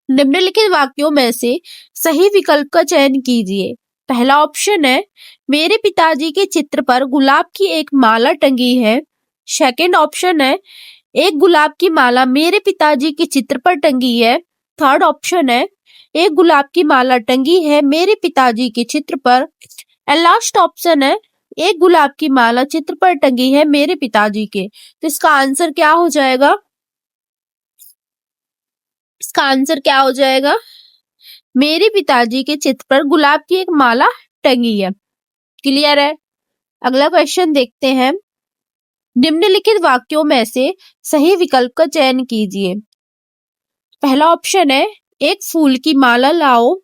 निम्नलिखित वाक्यों में से सही विकल्प का चयन कीजिए। पहला ऑप्शन है मेरे पिताजी के चित्र पर गुलाब की एक माला टंगी है। सेकंड ऑप्शन है एक गुलाब की माला मेरे पिताजी के चित्र पर टंगी है। थर्ड ऑप्शन है एक गुलाब की माला टंगी है मेरे पिताजी के चित्र पर। एंड लास्ट ऑप्शन है एक गुलाब की माला चित्र पर टंगी है मेरे पिताजी के। तो इसका आंसर क्या हो जाएगा, इसका आंसर क्या हो जाएगा, मेरे पिताजी के चित्र पर गुलाब की एक माला टंगी है। क्लियर है। अगला क्वेश्चन देखते हैं। निम्नलिखित वाक्यों में से सही विकल्प का चयन कीजिए। पहला ऑप्शन है एक फूल की माला लाओ।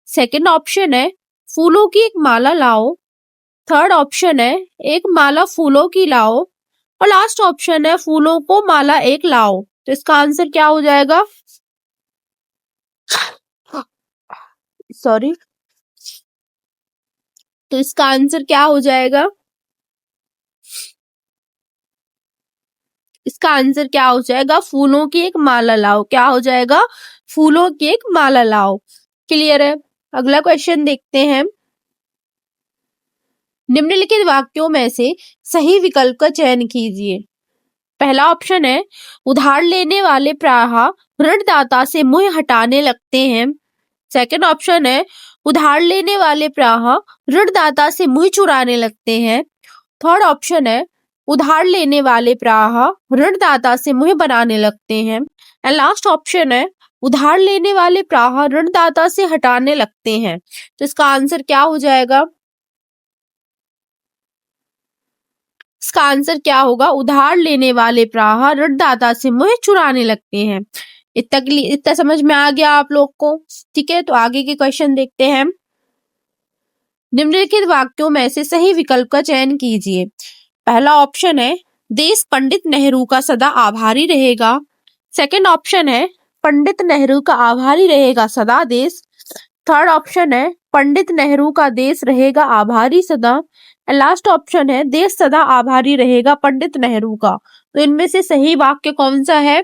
सेकंड ऑप्शन है फूलों की एक माला लाओ। थर्ड ऑप्शन है एक माला फूलों की लाओ। और लास्ट ऑप्शन है फूलों को माला एक लाओ। तो इसका आंसर क्या हो जाएगा, सॉरी, तो इसका आंसर क्या हो जाएगा, इसका आंसर क्या हो जाएगा, फूलों की एक माला लाओ। क्या हो जाएगा, फूलों की एक माला लाओ। क्लियर है। अगला क्वेश्चन देखते हैं। निम्नलिखित वाक्यों में से सही विकल्प का चयन कीजिए। पहला ऑप्शन है उधार लेने वाले प्रायः ऋणदाता से मुंह हटाने लगते हैं। सेकंड ऑप्शन है उधार लेने वाले प्रायः ऋणदाता से मुंह चुराने लगते हैं। थर्ड ऑप्शन है उधार लेने वाले प्रायः ऋणदाता से मुंह बनाने लगते हैं। एंड लास्ट ऑप्शन है उधार लेने वाले प्रायः ऋणदाता से हटाने लगते हैं। तो इसका आंसर क्या हो जाएगा, इसका आंसर क्या होगा, उधार लेने वाले प्रायः ऋणदाता से मुंह चुराने लगते हैं। इतना समझ में आ गया आप लोग को। ठीक है, तो आगे के क्वेश्चन देखते हैं। निम्नलिखित वाक्यों में से सही विकल्प का चयन कीजिए। पहला ऑप्शन है देश पंडित नेहरू का सदा आभारी रहेगा। सेकंड ऑप्शन है पंडित नेहरू का आभारी रहेगा सदा देश। थर्ड ऑप्शन है पंडित नेहरू का देश रहेगा आभारी सदा। लास्ट ऑप्शन है देश सदा आभारी रहेगा पंडित नेहरू का। तो इनमें से सही वाक्य कौन सा है,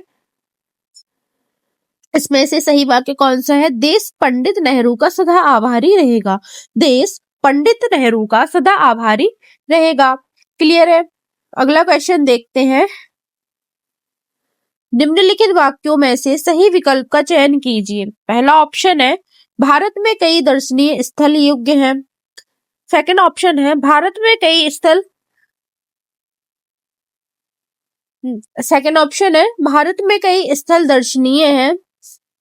इसमें से सही वाक्य कौन सा है, देश पंडित नेहरू का सदा आभारी रहेगा, देश पंडित नेहरू का सदा आभारी रहेगा। क्लियर है। अगला क्वेश्चन देखते हैं। निम्नलिखित वाक्यों में से सही विकल्प का चयन कीजिए। पहला ऑप्शन है भारत में कई दर्शनीय स्थल योग्य हैं। सेकंड ऑप्शन है भारत में कई स्थल, सेकंड ऑप्शन है भारत में कई स्थल दर्शनीय हैं।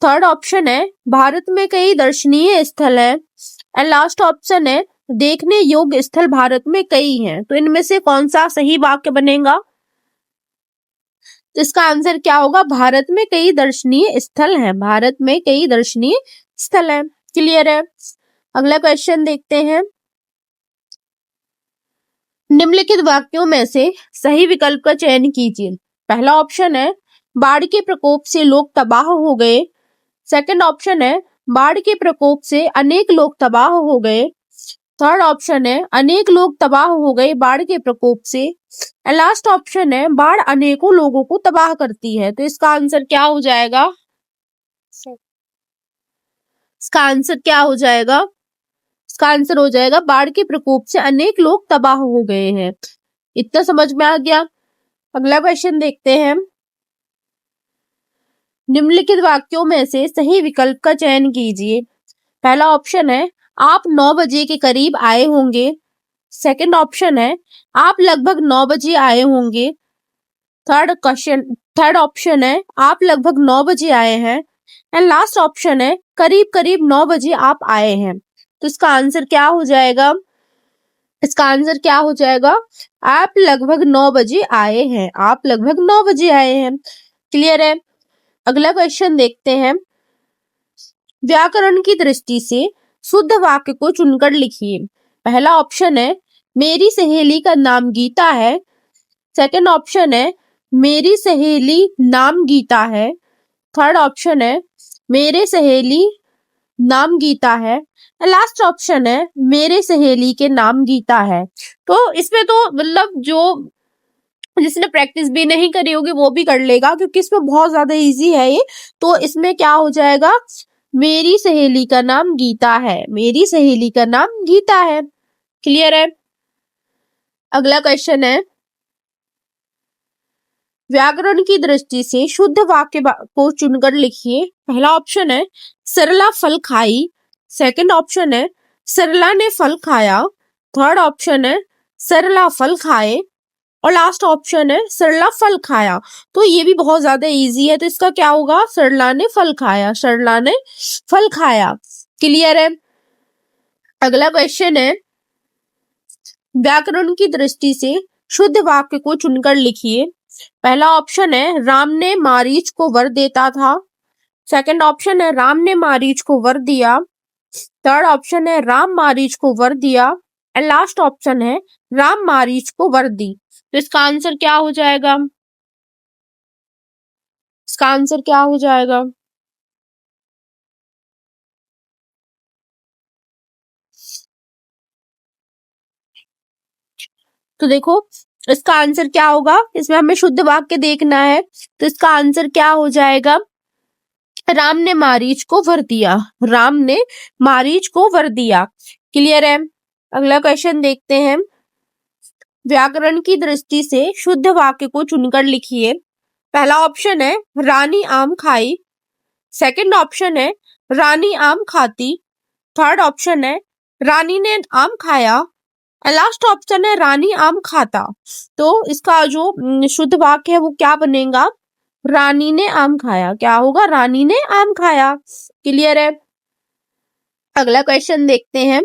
थर्ड ऑप्शन है भारत में कई दर्शनीय स्थल है। एंड लास्ट ऑप्शन है देखने योग्य स्थल भारत में कई हैं। तो इनमें से कौन सा सही वाक्य बनेगा, तो इसका आंसर क्या होगा, भारत में कई दर्शनीय स्थल हैं, भारत में कई दर्शनीय स्थल हैं। क्लियर है। अगला क्वेश्चन देखते हैं। निम्नलिखित वाक्यों में से सही विकल्प का चयन कीजिए। पहला ऑप्शन है बाढ़ के प्रकोप से लोग तबाह हो गए। सेकंड ऑप्शन है बाढ़ के प्रकोप से अनेक लोग तबाह हो गए। थर्ड ऑप्शन है अनेक लोग तबाह हो गए बाढ़ के प्रकोप से। एंड लास्ट ऑप्शन है बाढ़ अनेकों लोगों को तबाह करती है। तो इसका आंसर क्या हो जाएगा? इसका आंसर क्या हो जाएगा? इसका आंसर हो जाएगा बाढ़ के प्रकोप से अनेक लोग तबाह हो गए हैं। इतना समझ में आ गया? अगला क्वेश्चन देखते हैं। निम्नलिखित वाक्यों में से सही विकल्प का चयन कीजिए। पहला ऑप्शन है आप 9 बजे के करीब आए होंगे। सेकंड ऑप्शन है आप लगभग 9 बजे आए होंगे। थर्ड ऑप्शन है आप लगभग 9 बजे आए हैं। एंड लास्ट ऑप्शन है करीब करीब 9 बजे आप आए हैं। तो इसका आंसर क्या हो जाएगा? इसका आंसर क्या हो जाएगा? आप लगभग 9 बजे आए हैं। आप लगभग 9 बजे आए हैं। क्लियर है? अगला क्वेश्चन देखते हैं। व्याकरण की दृष्टि से शुद्ध वाक्य को चुनकर लिखिए। पहला ऑप्शन है मेरी सहेली का नाम गीता है। सेकंड ऑप्शन है मेरी सहेली नाम गीता है। थर्ड ऑप्शन है मेरे सहेली नाम गीता है। लास्ट ऑप्शन है मेरे सहेली के नाम गीता है। तो इसमें तो मतलब जो जिसने प्रैक्टिस भी नहीं करी होगी वो भी कर लेगा, क्योंकि इसमें बहुत ज्यादा इजी है ये। तो इसमें क्या हो जाएगा? मेरी सहेली का नाम गीता है। मेरी सहेली का नाम गीता है। क्लियर है? अगला क्वेश्चन है व्याकरण की दृष्टि से शुद्ध वाक्य को चुनकर लिखिए। पहला ऑप्शन है सरला फल खाई। सेकंड ऑप्शन है सरला ने फल खाया। थर्ड ऑप्शन है सरला फल खाए। और लास्ट ऑप्शन है सरला फल खाया। तो ये भी बहुत ज्यादा इजी है। तो इसका क्या होगा? सरला ने फल खाया। सरला ने फल खाया। क्लियर है? अगला क्वेश्चन है व्याकरण की दृष्टि से शुद्ध वाक्य को चुनकर लिखिए। पहला ऑप्शन है राम ने मारीच को वर देता था। सेकंड ऑप्शन है राम ने मारीच को वर दिया। थर्ड ऑप्शन है राम मारीच को वर दिया। एंड लास्ट ऑप्शन है राम मारीच को वर दी। तो इसका आंसर क्या हो जाएगा? इसका आंसर क्या हो जाएगा? तो देखो इसका आंसर क्या होगा? इसमें हमें शुद्ध वाक्य देखना है। तो इसका आंसर क्या हो जाएगा? राम ने मारीच को वर दिया। राम ने मारीच को वर दिया। क्लियर है? अगला क्वेश्चन देखते हैं। व्याकरण की दृष्टि से शुद्ध वाक्य को चुनकर लिखिए। पहला ऑप्शन है रानी आम खाई। सेकंड ऑप्शन है रानी आम खाती। थर्ड ऑप्शन है रानी ने आम खाया। लास्ट ऑप्शन है रानी आम खाता। तो इसका जो शुद्ध वाक्य है वो क्या बनेगा? रानी ने आम खाया। क्या होगा? रानी ने आम खाया। क्लियर है? अगला क्वेश्चन देखते हैं।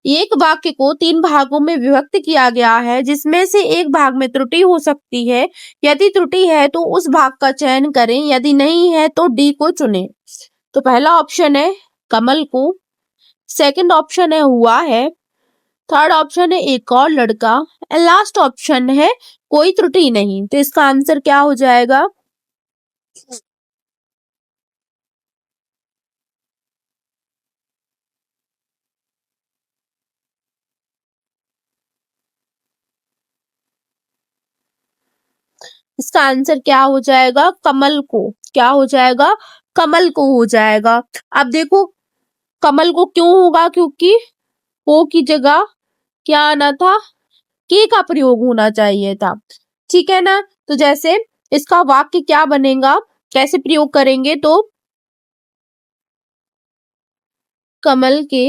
एक वाक्य को 3 भागों में विभक्त किया गया है, जिसमें से एक भाग में त्रुटि हो सकती है। यदि त्रुटि है तो उस भाग का चयन करें, यदि नहीं है तो डी को चुनें। तो पहला ऑप्शन है कमल को। सेकंड ऑप्शन है हुआ है। थर्ड ऑप्शन है एक और लड़का। लास्ट ऑप्शन है कोई त्रुटि नहीं। तो इसका आंसर क्या हो जाएगा? इसका आंसर क्या हो जाएगा? कमल को। क्या हो जाएगा? कमल को हो जाएगा। अब देखो कमल को क्यों होगा? क्योंकि को की जगह क्या आना था? के का प्रयोग होना चाहिए था। ठीक है ना? तो जैसे इसका वाक्य क्या बनेगा? कैसे प्रयोग करेंगे? तो कमल के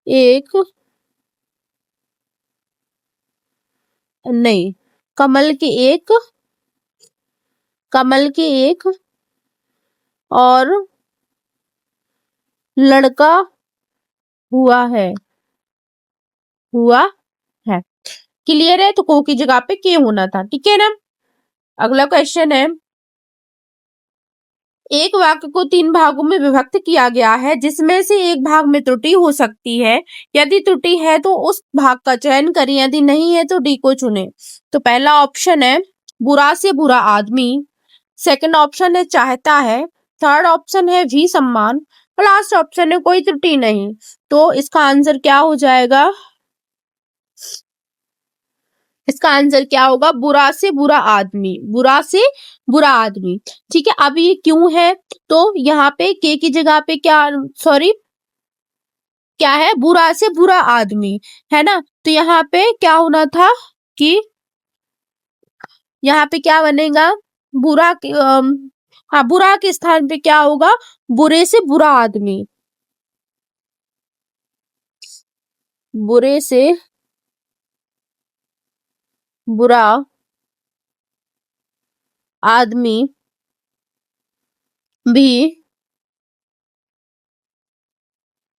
एक नहीं कमल के एक कमल के एक और लड़का हुआ है। हुआ है। क्लियर है? तो को की जगह पे के होना था। ठीक है ना? अगला क्वेश्चन है एक वाक्य को 3 भागों में विभक्त किया गया है जिसमें से एक भाग में त्रुटि हो सकती है। यदि त्रुटि है तो उस भाग का चयन करें, यदि नहीं है तो डी को चुनें। तो पहला ऑप्शन है बुरा से बुरा आदमी, सेकंड ऑप्शन है चाहता है, थर्ड ऑप्शन है भी सम्मान और लास्ट ऑप्शन है कोई त्रुटि नहीं। तो इसका आंसर क्या हो जाएगा? इसका आंसर क्या होगा? बुरा से बुरा आदमी, बुरा से बुरा आदमी। ठीक है, अब ये क्यों है? तो यहाँ पे के की जगह पे क्या, सॉरी क्या है? बुरा से बुरा आदमी, है ना। तो यहाँ पे क्या होना था कि यहाँ पे क्या बनेगा? बुरा के हाँ, बुरा के स्थान पे क्या होगा? बुरे से बुरा आदमी, बुरे से बुरा आदमी भी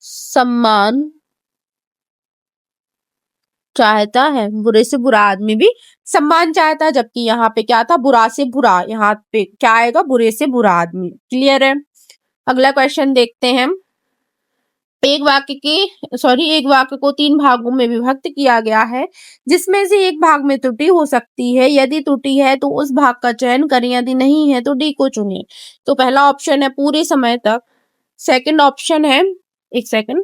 सम्मान चाहता है। बुरे से बुरा आदमी भी सम्मान चाहता है, जबकि यहाँ पे क्या था? बुरा से बुरा, यहाँ पे क्या आएगा? बुरे से बुरा आदमी। क्लियर है? अगला क्वेश्चन देखते हैं। एक वाक्य को 3 भागों में विभक्त किया गया है जिसमें से एक भाग में त्रुटि हो सकती है। यदि त्रुटि है तो उस भाग का चयन करें, यदि नहीं है तो डी को चुनें। तो पहला ऑप्शन है पूरे समय तक, सेकंड ऑप्शन है, एक सेकंड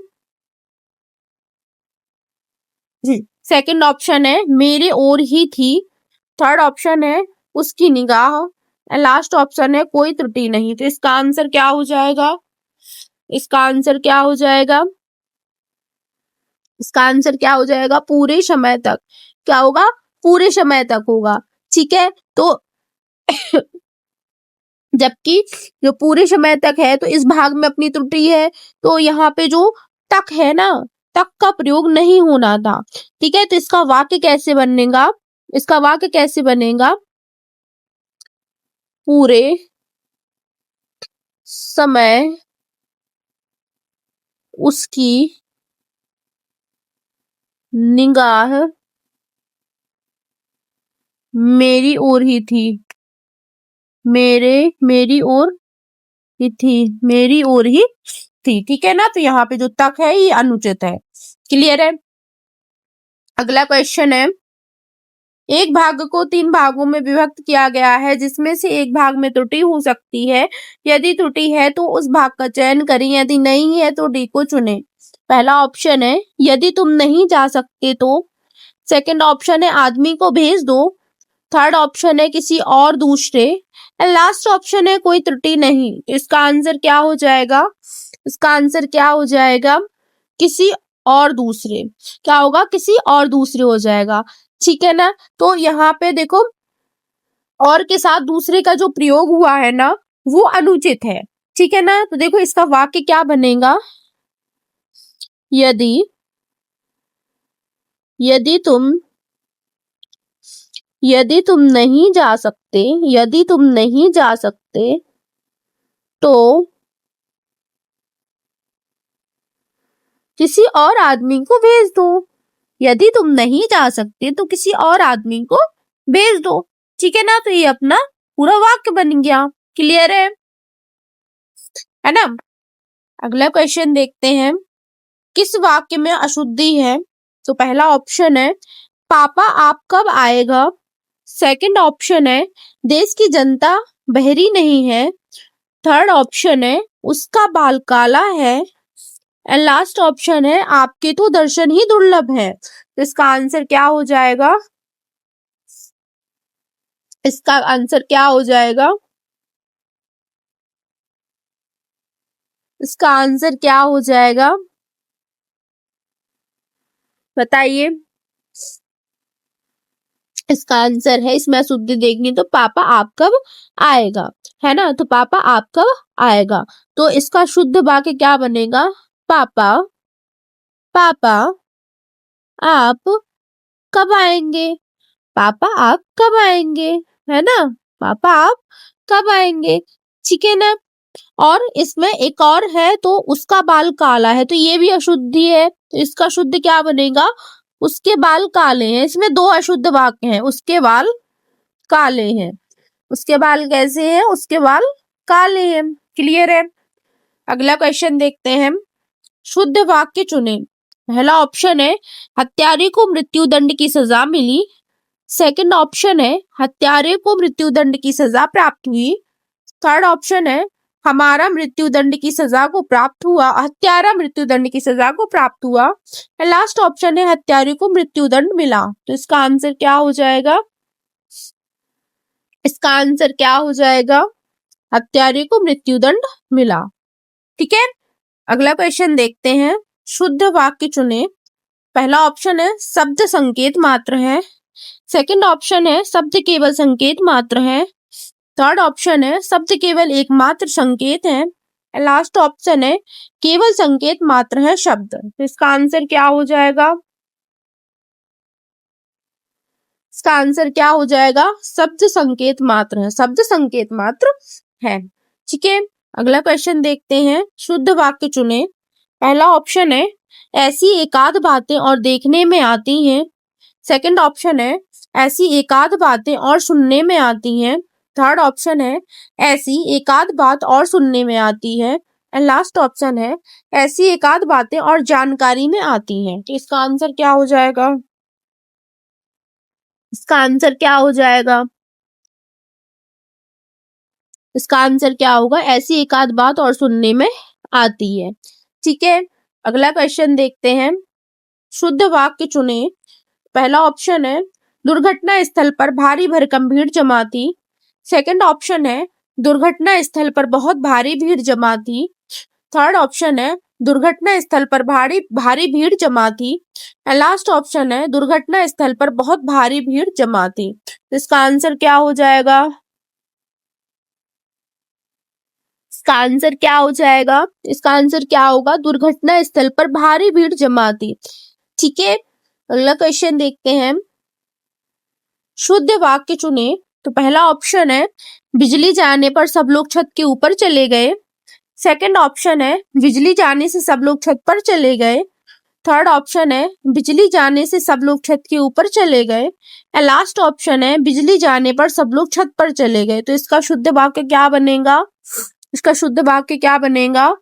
जी, सेकंड ऑप्शन है मेरे ओर ही थी, थर्ड ऑप्शन है उसकी निगाह एंड लास्ट ऑप्शन है कोई त्रुटि नहीं। तो इसका आंसर क्या हो जाएगा? इसका आंसर क्या हो जाएगा? इसका आंसर क्या हो जाएगा? पूरे समय तक। क्या होगा? पूरे समय तक होगा। ठीक है, तो जबकि जो पूरे समय तक है तो इस भाग में अपनी त्रुटि है, तो यहाँ पे जो तक है ना, तक का प्रयोग नहीं होना था। ठीक है, तो इसका वाक्य कैसे बनेगा? इसका वाक्य कैसे बनेगा? पूरे समय उसकी निगाह मेरी ओर ही थी, मेरी ओर ही थी, मेरी ओर ही थी। ठीक है ना, तो यहाँ पे जो तक है ये अनुचित है। क्लियर है? अगला क्वेश्चन है, एक भाग को 3 भागों में विभक्त किया गया है जिसमें से एक भाग में त्रुटि हो सकती है। यदि त्रुटि है तो उस भाग का चयन करें, यदि नहीं है तो डी को चुनें। पहला ऑप्शन है यदि तुम नहीं जा सकते तो, सेकंड ऑप्शन है आदमी को भेज दो, थर्ड ऑप्शन है किसी और दूसरे एंड लास्ट ऑप्शन है कोई त्रुटि नहीं। इसका आंसर क्या हो जाएगा? इसका आंसर क्या हो जाएगा? किसी और दूसरे। क्या होगा? किसी और दूसरे हो जाएगा। ठीक है ना, तो यहाँ पे देखो और के साथ दूसरे का जो प्रयोग हुआ है ना वो अनुचित है। ठीक है ना, तो देखो इसका वाक्य क्या बनेगा? यदि यदि तुम यदि तुम नहीं जा सकते, यदि तुम नहीं जा सकते तो किसी और आदमी को भेज दो। यदि तुम नहीं जा सकते तो किसी और आदमी को भेज दो। ठीक है ना, तो ये अपना पूरा वाक्य बन गया। क्लियर है ना। अगला क्वेश्चन देखते हैं, किस वाक्य में अशुद्धि है? तो पहला ऑप्शन है पापा आप कब आएगा, सेकंड ऑप्शन है देश की जनता बहरी नहीं है, थर्ड ऑप्शन है उसका बाल काला है एंड लास्ट ऑप्शन है आपके तो दर्शन ही दुर्लभ है। तो इसका आंसर क्या हो जाएगा? इसका आंसर क्या हो जाएगा? इसका आंसर क्या हो जाएगा? बताइए। इसका आंसर है, इसमें अशुद्धि देखनी तो पापा आप कब आएगा, है ना। तो पापा आप कब आएगा, तो इसका शुद्ध वाक्य क्या बनेगा? पापा पापा आप कब आएंगे, पापा आप कब आएंगे, है ना। पापा आप कब आएंगे। ठीक है ना। और इसमें एक और है, तो उसका बाल काला है, तो ये भी अशुद्धि है। तो इसका शुद्ध क्या बनेगा? उसके बाल काले हैं। इसमें दो अशुद्ध वाक्य हैं, उसके बाल काले हैं। उसके बाल कैसे हैं? उसके बाल काले हैं। क्लियर है? अगला क्वेश्चन देखते हैं। शुद्ध वाक्य चुने। पहला ऑप्शन है हत्यारे को मृत्युदंड की सजा मिली। सेकंड ऑप्शन है हत्यारे को मृत्युदंड की सजा प्राप्त हुई। थर्ड ऑप्शन है हमारा मृत्युदंड की सजा को प्राप्त हुआ, हत्यारा मृत्युदंड की सजा को प्राप्त हुआ। लास्ट ऑप्शन है हत्यारे को मृत्युदंड मिला। तो इसका आंसर क्या हो जाएगा? इसका आंसर क्या हो जाएगा? हत्यारे को मृत्युदंड मिला। ठीक है, अगला क्वेश्चन देखते हैं। शुद्ध वाक्य चुने। पहला ऑप्शन है शब्द संकेत मात्र है। सेकंड ऑप्शन है शब्द केवल संकेत मात्र है। थर्ड ऑप्शन है शब्द केवल एकमात्र संकेत है। लास्ट ऑप्शन है केवल संकेत मात्र है शब्द। तो इसका आंसर क्या हो जाएगा? इसका आंसर क्या हो जाएगा? शब्द संकेत मात्र है, शब्द संकेत मात्र है। ठीक है, अगला क्वेश्चन देखते हैं। शुद्ध वाक्य चुने। पहला ऑप्शन है ऐसी एकाध बातें और देखने में आती हैं। सेकंड ऑप्शन है ऐसी एकाध बातें और सुनने में आती हैं। थर्ड ऑप्शन है ऐसी एकाध बात और सुनने में आती है। एंड लास्ट ऑप्शन है ऐसी एकाध बातें और जानकारी में आती हैं। तो इसका आंसर क्या हो जाएगा? इसका आंसर क्या हो जाएगा? इसका आंसर क्या होगा? ऐसी एकाध बात और सुनने में आती है। ठीक है, अगला क्वेश्चन देखते हैं। शुद्ध वाक्य चुने। पहला ऑप्शन है दुर्घटना स्थल पर भारी भरकम भीड़ जमा थी। सेकंड ऑप्शन है दुर्घटना स्थल पर बहुत भारी भीड़ जमा थी। थर्ड ऑप्शन है दुर्घटना स्थल पर भारी भारी भीड़ जमा थी। लास्ट ऑप्शन है दुर्घटना स्थल पर बहुत भारी भीड़ जमा थी। इसका आंसर क्या हो जाएगा? इसका आंसर क्या हो जाएगा? इसका आंसर क्या होगा? दुर्घटना स्थल पर भारी भीड़ जमा थी। ठीक है, अगला क्वेश्चन देखते हैं। शुद्ध वाक्य चुने। तो पहला ऑप्शन है बिजली जाने पर सब लोग छत के ऊपर चले गए। सेकंड ऑप्शन है बिजली जाने से सब लोग छत पर चले गए। थर्ड ऑप्शन है बिजली जाने से सब लोग छत के ऊपर चले गए। एंड लास्ट ऑप्शन है बिजली जाने पर सब लोग छत पर चले गए। तो इसका शुद्ध वाक्य क्या बनेगा? इसका शुद्ध वाक्य क्या बनेगा?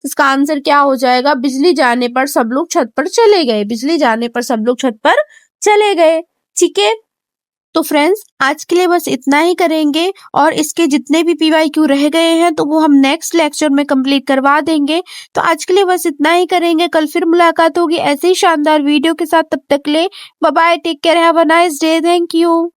इसका आंसर क्या हो जाएगा? बिजली जाने पर सब लोग छत पर चले गए। बिजली जाने पर सब लोग छत पर चले गए। ठीक है, तो फ्रेंड्स आज के लिए बस इतना ही करेंगे और इसके जितने भी PYQ रह गए हैं तो वो हम नेक्स्ट लेक्चर में कंप्लीट करवा देंगे। तो आज के लिए बस इतना ही करेंगे। कल फिर मुलाकात होगी ऐसे ही शानदार वीडियो के साथ। तब तक ले bye bye, take care, have a nice day, thank you.